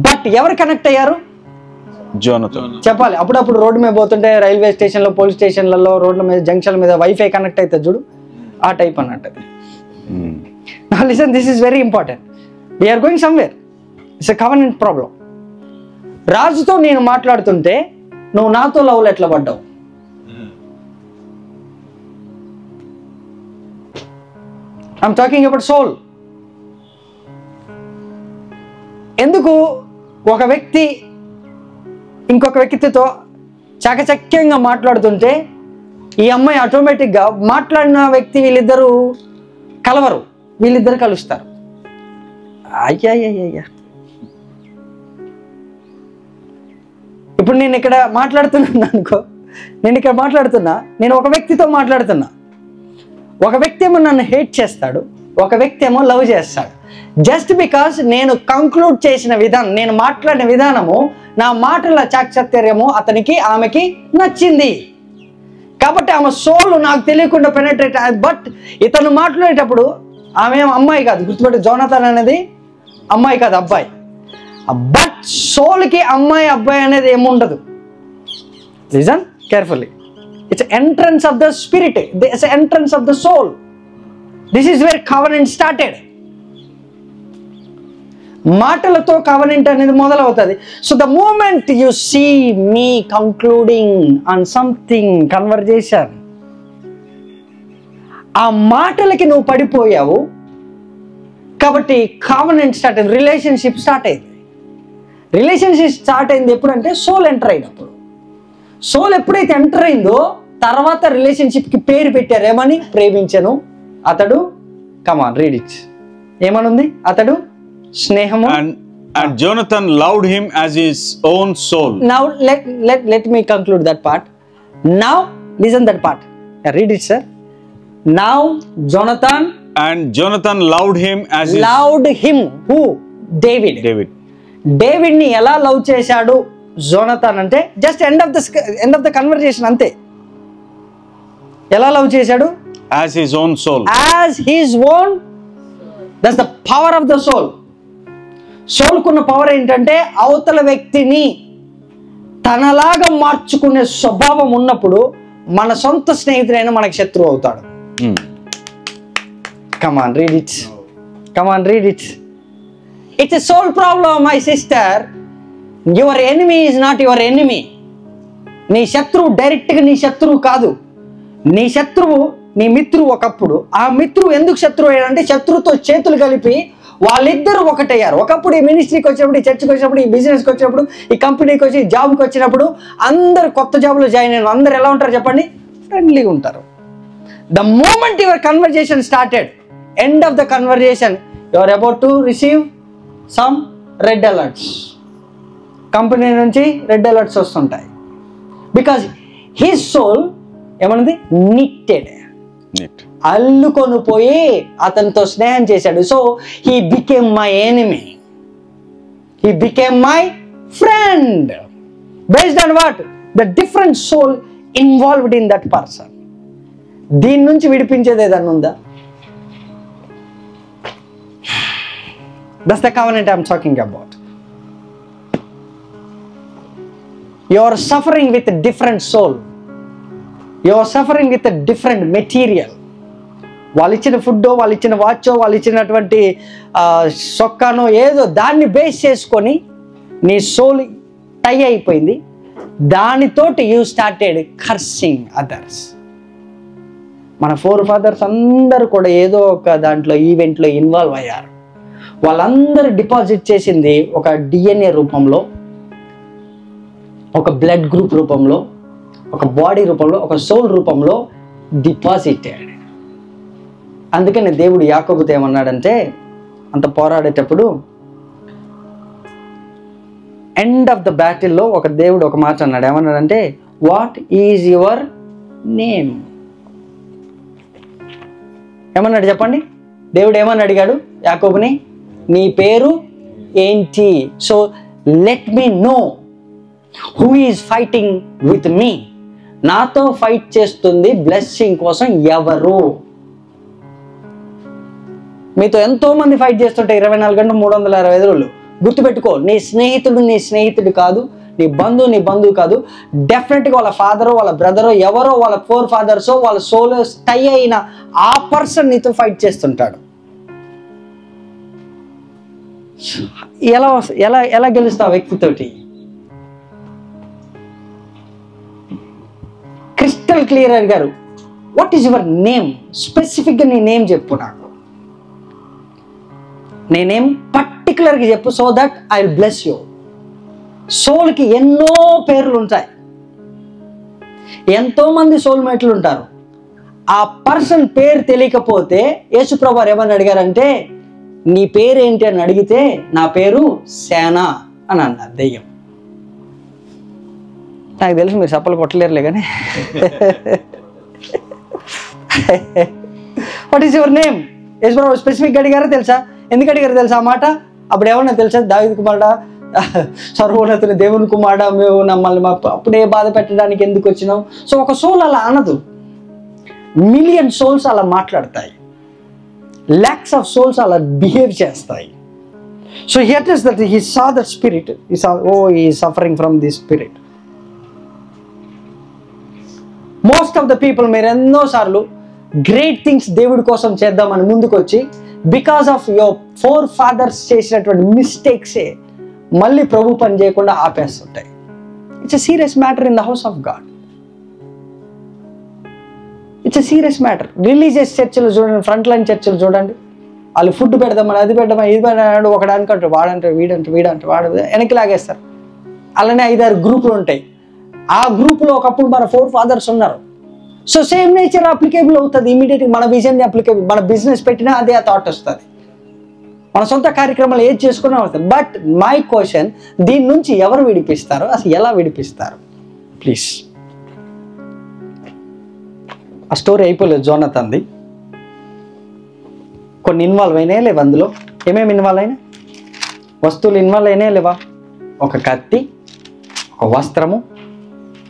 బట్ ఎవరు కనెక్ట్ అయ్యారు? జోనథన్. చెప్పాలి. అప్పుడప్పుడు రోడ్డు మీద పోతుంటే రైల్వే స్టేషన్లో, పోలీస్ స్టేషన్లలో, రోడ్ల మీద, జంక్షన్ల మీద వైఫై కనెక్ట్ అవుతుంది చూడు, ఆ టైప్ అన్నట్టు. Now listen, this is very important. We are going somewhere. It's a covenant problem. రాజుతో నేను మాట్లాడుతుంటే నువ్వు నాతో లవ్లో ఎట్లా పడ్డావు? I'm talking about soul. ఎందుకు ఒక వ్యక్తి ఇంకొక వ్యక్తితో చాకచక్యంగా మాట్లాడుతుంటే ఈ అమ్మాయి ఆటోమేటిక్గా మాట్లాడిన వ్యక్తి వీళ్ళిద్దరూ కలవరు, వీళ్ళిద్దరు కలుస్తారు. అయ్యా, ఇప్పుడు నేను ఇక్కడ మాట్లాడుతున్నాను అనుకో, నేను ఒక వ్యక్తితో మాట్లాడుతున్నా. ఒక వ్యక్తి ఏమో నన్ను హేట్ చేస్తాడు, ఒక వ్యక్తి ఏమో లవ్ చేస్తాడు. జస్ట్ బికాస్ నేను కంక్లూడ్ చేసిన విధానం, నేను మాట్లాడిన విధానము, నా మాటల చాకచక్యము అతనికి ఆమెకి నచ్చింది కాబట్టి ఆమె సోల్ నాకు తెలియకుండా పెనట్రేట్. బట్ ఇతను మాట్లాడేటప్పుడు ఆమె అమ్మాయి కాదు, గుర్తుపెట్టు, జోనాథన్ అనేది అమ్మాయి కాదు, అబ్బాయి. బట్ సోల్కి అమ్మాయి అబ్బాయి అనేది ఏముండదు. Listen carefully. It's entrance of the spirit, it's entrance of the soul. This is where covenant started. మాటలతో కవెనెంట్ అనేది మొదలవుతుంది. So the moment you see me concluding on something conversation, ఆ మాటలకి నువ్వు పడిపోయావు కాబట్టి కవెనెంట్ స్టార్ట్ అయింది, రిలేషన్షిప్ స్టార్ట్ అయింది. రిలేషన్షిప్ స్టార్ట్ అయింది ఎప్పుడంటే సోల్ ఎంటర్ అయినప్పుడు. సోల్ ఎప్పుడైతే ఎంటర్ అయిందో తర్వాత రిలేషన్షిప్కి పేరు పెట్టారు, ఏమని? ప్రేమించను అతడు. Come on read it. ఏమనుంది? అతడు స్నేహము. And Jonathan loved him as his own soul. Now let me conclude that part. Now listen that part. Read it, sir. Now Jonathan loved him as him. Who? David. David ని ఎలా లవ్ చేశాడు జోనథన్ అంటే just end of the conversation అంతే. ఎలా లవ్ చేశాడు? As his own soul. As his own. That's the power of the soul. సోల్కున్న పవర్ ఏంటంటే అవతల వ్యక్తిని తనలాగా మార్చుకునే స్వభావం ఉన్నప్పుడు మన సొంత స్నేహితుడైనా మనకి శత్రువు అవుతాడు. Come on read it. It's a soul problem my sister. Your enemy is not your enemy. నీ శత్రువు డైరెక్ట్గా నీ శత్రువు కాదు. నీ శత్రువు నీ మిత్రువు ఒకప్పుడు. ఆ మిత్రువు ఎందుకు శత్రువు అయ్యాడంటే శత్రువుతో చేతులు కలిపి వాళ్ళిద్దరూ ఒకటయ్యారు. ఒకప్పుడు ఈ మినిస్ట్రీకి వచ్చినప్పుడు, ఈ చర్చ్కి వచ్చినప్పుడు, ఈ బిజినెస్కి వచ్చినప్పుడు, ఈ కంపెనీకి వచ్చి, ఈ జాబ్కి వచ్చినప్పుడు అందరు కొత్త జాబ్లో జాయిన్ అయిన అందరు ఎలా ఉంటారు చెప్పండి? ఫ్రెండ్లీగా ఉంటారు. The moment your conversation started, end of the conversation you are about to receive some red alerts. Company నుంచి రెడ్ అలర్ట్స్ వస్తుంటాయి. బికాజ్ హిస్ సోల్ ఏమన్నది? నిట్టెడ్, అల్లుకొని పోయి అతనితో స్నేహం చేశాడు. So he became my enemy, he became my friend. Based on what? The different soul involved in that person. దీని నుంచి విడిపించేది ఏదన్నా ఉందా? That's the covenant I'm talking about. You are suffering with different soul, you are suffering with different material. వాళ్ళు ఇచ్చిన ఫుడ్, వాళ్ళు ఇచ్చిన వాచ్, వాళ్ళు ఇచ్చినటువంటి సొక్కానో ఏదో దాన్ని బేస్ చేసుకొని నీ సోల్ టై అయిపోయింది. దానితోటి యూ స్టార్టెడ్ కర్సింగ్ అదర్స్. మన ఫోర్ ఫాదర్స్ అందరూ కూడా ఏదో ఒక దాంట్లో ఈవెంట్లో ఇన్వాల్వ్ అయ్యారు. వాళ్ళందరూ డిపాజిట్ చేసింది ఒక DNA రూపంలో, ఒక బ్లడ్ గ్రూప్ రూపంలో, ఒక బాడీ రూపంలో, ఒక సోల్ రూపంలో డిపాజిటెడ్. అందుకని దేవుడు యాకోబుతో ఏమన్నాడంటే, అంత పోరాడేటప్పుడు ఎండ్ ఆఫ్ ద బ్యాటిల్లో ఒక దేవుడు ఒక మాట అన్నాడు. ఏమన్నాడంటే, వాట్ ఈజ్ యువర్ నేమ్? ఏమన్నాడు చెప్పండి? దేవుడు ఏమని అడిగాడు యాకోబుని? నీ పేరు ఏంటి? So let me know who is fighting with me. నాతో ఫైట్ చేస్తుంది బ్లెస్సింగ్ కోసం ఎవరు? మీతో ఎంతో మంది ఫైట్ చేస్తుంటే 24 గంటలు 365 రోజులు. గుర్తుపెట్టుకో, నీ స్నేహితుడు కాదు, నీ బంధువు కాదు. డెఫినెట్గా వాళ్ళ ఫాదరో, వాళ్ళ బ్రదరో, ఎవరో, వాళ్ళ ఫోర్ ఫాదర్సో, వాళ్ళ సోలో టై అయిన ఆ పర్సన్ నీతో ఫైట్ చేస్తుంటాడు. ఎలా గెలుస్తావు వ్యక్తితోటి? క్రిస్టల్ క్లియర్ అడిగారు, వాట్ ఈజ్ యువర్ నేమ్? స్పెసిఫిక్గా నీ నేమ్ చెప్పు నాకు. నేనేం పర్టికులర్గా చెప్పు, so that I will bless you. సోల్కి ఎన్నో పేర్లు ఉంటాయి, ఎంతోమంది సోల్మేట్లు ఉంటారు. ఆ పర్సన్ పేరు తెలియకపోతే యేసుప్రభు వారు ఏమని అడిగారంటే, నీ పేరు ఏంటి అని అడిగితే, నా పేరు సేనా అని అన్నారు దెయ్యం. నాకు తెలుసు మీరు చప్పలు కొట్టలేరులే కానీ వాట్ ఈస్ యువర్ నేమ్? యేసుప్రభు స్పెసిఫిక్గా అడిగారో తెలుసా? ఎందుకు అడిగారో తెలుసా ఆ మాట? అప్పుడు ఏమన్నా తెలుసా? దావీదు కుమారుడా, సర్వోన్నతుని దేవుని కుమారుడా, మేము మమ్మల్ని అప్పుడే బాధ పెట్టడానికి ఎందుకు వచ్చినాం? సో ఒక సోల్ అలా అనదు, మిలియన్ సోల్స్ అలా మాట్లాడతాయి, lakhs of souls అలా బిహేవ్ చేస్తాయి. So here it is that he saw the spirit, he saw, oh, he is suffering from this spirit. Most of the people మీరు ఎన్నోసార్లు గ్రేట్ థింగ్స్ దేవుడి కోసం చేద్దామని ముందుకు వచ్చి because of your forefathers చేసినటువంటి మిస్టేక్సే మళ్ళీ ప్రభు పని చేయకుండా ఆపేస్తుంటాయి. It's a serious matter in the house of God. It's a serious matter. Religious చర్చలు చూడండి, ఫ్రంట్ లైన్ చర్చలు చూడండి, వాళ్ళు ఫుడ్ పెడదామని, అది పెడదామని, ఇది పెడదాడు, ఒకడానికంటారు, వాడంటారు, వీడంటారు, వాడు వెనక్కి లాగేస్తారు. అలానే 5-6 గ్రూపులు ఉంటాయి. ఆ గ్రూపులో ఒకప్పుడు మన 4 ఫాదర్స్ ఉన్నారు. సో సేమ్ నేచర్ అప్లికేబుల్ అవుతుంది ఇమీడియట్గా. మన విజన్ అప్లికేబుల్, మన బిజినెస్ పెట్టినా అదే ఆ థాట్ వస్తుంది, మన సొంత కార్యక్రమాలు ఏది చేసుకున్నా వస్తుంది. బట్ మై క్వశ్చన్, దీని నుంచి ఎవరు విడిపిస్తారు? అసలు ఎలా విడిపిస్తారు? ప్లీజ్. ఆ స్టోరీ అయిపోలేదు జోనతాన్ది. కొన్ని ఇన్వాల్వ్ అయినాయా లేవా? అందులో ఏమేమి ఇన్వాల్వ్ అయినా? వస్తువులు ఇన్వాల్వ్ అయినాయా లేవా? ఒక కత్తి, ఒక వస్త్రము,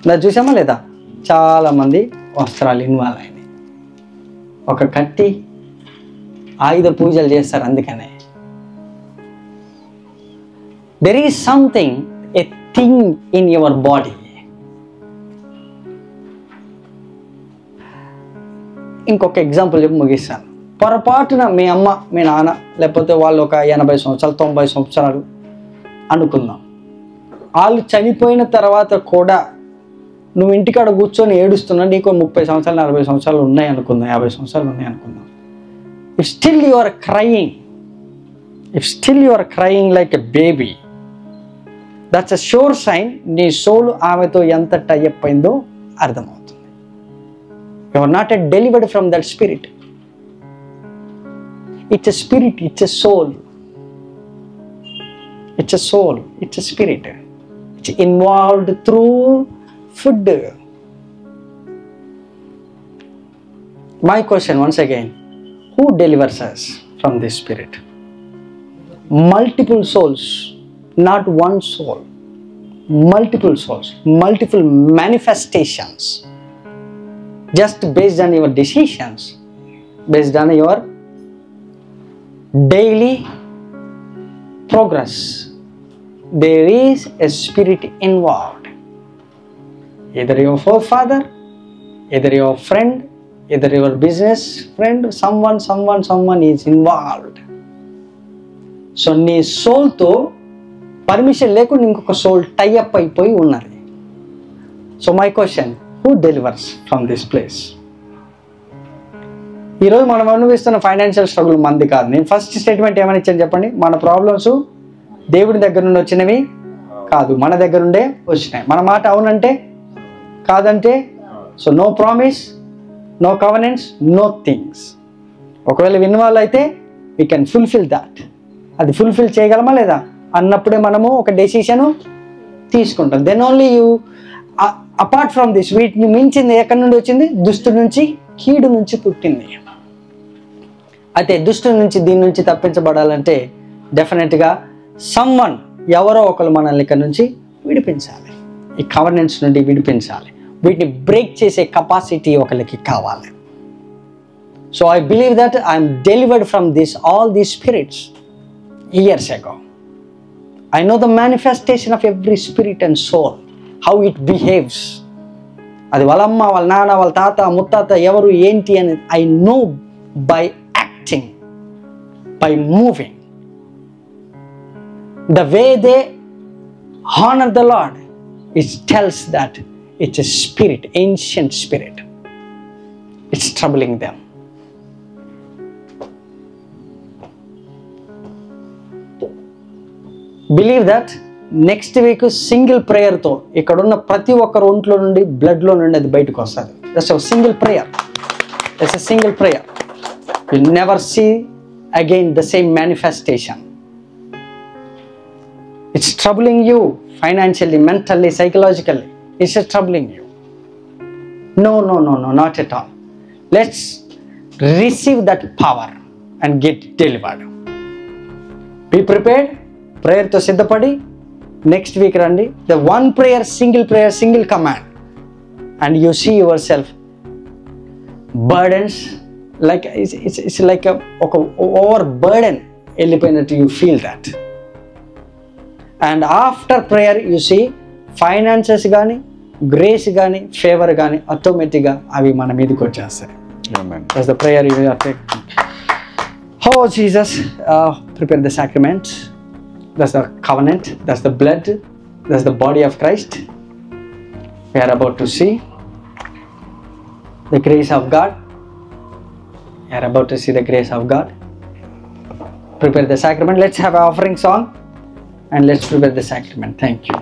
దాన్ని చూసామా లేదా? చాలామంది వస్త్రాలు ఇన్వాల్వ్ అయినాయి. ఒక కత్తి, ఆయుధ పూజలు చేస్తారు. అందుకనే there is something, a thing in your body. ఇంకొక ఎగ్జాంపుల్ చెప్పి ముగిస్తాను. పొరపాటున మీ అమ్మ, మీ నాన్న, లేకపోతే వాళ్ళు ఒక 80 సంవత్సరాలు 90 సంవత్సరాలు అనుకుందాం, వాళ్ళు చనిపోయిన తర్వాత కూడా నువ్వు ఇంటికాడ కూర్చొని ఏడుస్తున్నా, నీకు 30 సంవత్సరాలు 40 సంవత్సరాలు ఉన్నాయి అనుకుందాం, 50 సంవత్సరాలు ఉన్నాయి అనుకుందాం. If still you are crying, if still you are crying like a baby, that's a sure sign నీ సోల్ ఆమెతో ఎంత టైఅప్ అయిందో అర్థమవుతుంది. You are not a delivered from that spirit. It's a spirit, it's a soul. It's a soul, it's a spirit. It's involved through food. My question once again, who delivers us from this spirit? Multiple souls, not one soul. Multiple souls, multiple manifestations. Just based on your decisions, based on your daily progress, there is a spirit involved. Either your forefather, either your friend, either your business friend, someone is involved. So నీ సోల్తో పర్మిషన్ లేకుండా ఇంకొక సోల్ టైఅప్ అయిపోయి ఉన్నది. So my question, who delivers from this place? ఈరోజు మనం అనుభవిస్తున్న ఫైనాన్షియల్ స్ట్రగుల్ మంది కాదు. నేను ఫస్ట్ స్టేట్మెంట్ ఏమని ఇచ్చాను చెప్పండి? మన ప్రాబ్లమ్స్ దేవుడి దగ్గర నుండి వచ్చినవి కాదు, మన దగ్గర నుండే వచ్చినాయి. మన మాట అవునంటే, కాదంటే. So no promise, no covenants, no things. ఒకవేళ ఇన్వాల్వ్ అయితే వీ కెన్ ఫుల్ఫిల్ దాట్. అది ఫుల్ఫిల్ చేయగలమా లేదా అన్నప్పుడే మనము ఒక డెసిషన్ తీసుకుంటాం. Then only you, apart from this, వీటిని మించింది ఎక్కడి నుండి వచ్చింది? దుష్టు నుంచి, కీడు నుంచి పుట్టింది. అయితే దుష్టు నుంచి, దీని నుంచి తప్పించబడాలంటే డెఫినెట్గా సమ్వన్, ఎవరో ఒకరు మనల్ని ఇక్కడ నుంచి విడిపించాలి, ఈ కవర్నెన్స్ నుండి విడిపించాలి. వీటిని బ్రేక్ చేసే కెపాసిటీ ఒకరికి కావాలి. So I believe that I'm delivered from this, all these spirits years ago. I know the manifestation of every spirit and soul, how it behaves. అది వాళ్ళ అమ్మ, వాళ్ళ నాన్న, వాళ్ళ తాత, ముత్తాత, ఎవరు ఏంటి అని I know by acting, by moving, the way they honor the Lord. It tells that it's a spirit, ancient spirit. It's troubling them. Believe that next week single prayer తో ఇక్కడ ఉన్న ప్రతి ఒక్కరు ఒంట్లో నుండి, బ్లడ్ లో నుండి అది బయటకు వస్తుంది. That's a single prayer. That's a single prayer. You'll never see again the same manifestation. It's troubling you financially, mentally, psychologically. It's troubling you. No, not at all. Let's receive that power and get delivered. Be prepared. Prayer to siddhapadi next week randi. The one prayer, single command, and you see yourself burdens like it's like a overburden వెళ్ళిపోయినట్టు you feel that. And after prayer you see finances కానీ గ్రేస్ కానీ ఫేవర్ కానీ ఆటోమేటిక్గా అవి మన మీదకి వచ్చేస్తాయి. Amen. That's the prayer you are taking. Oh Jesus, prepare the sacrament. That's the covenant. That's the blood. That's the body of Christ. We are about to see the grace of God. We are about to see the grace of God. Prepare the sacrament. Let's have an offering song and let's prepare the sacrament. Thank you.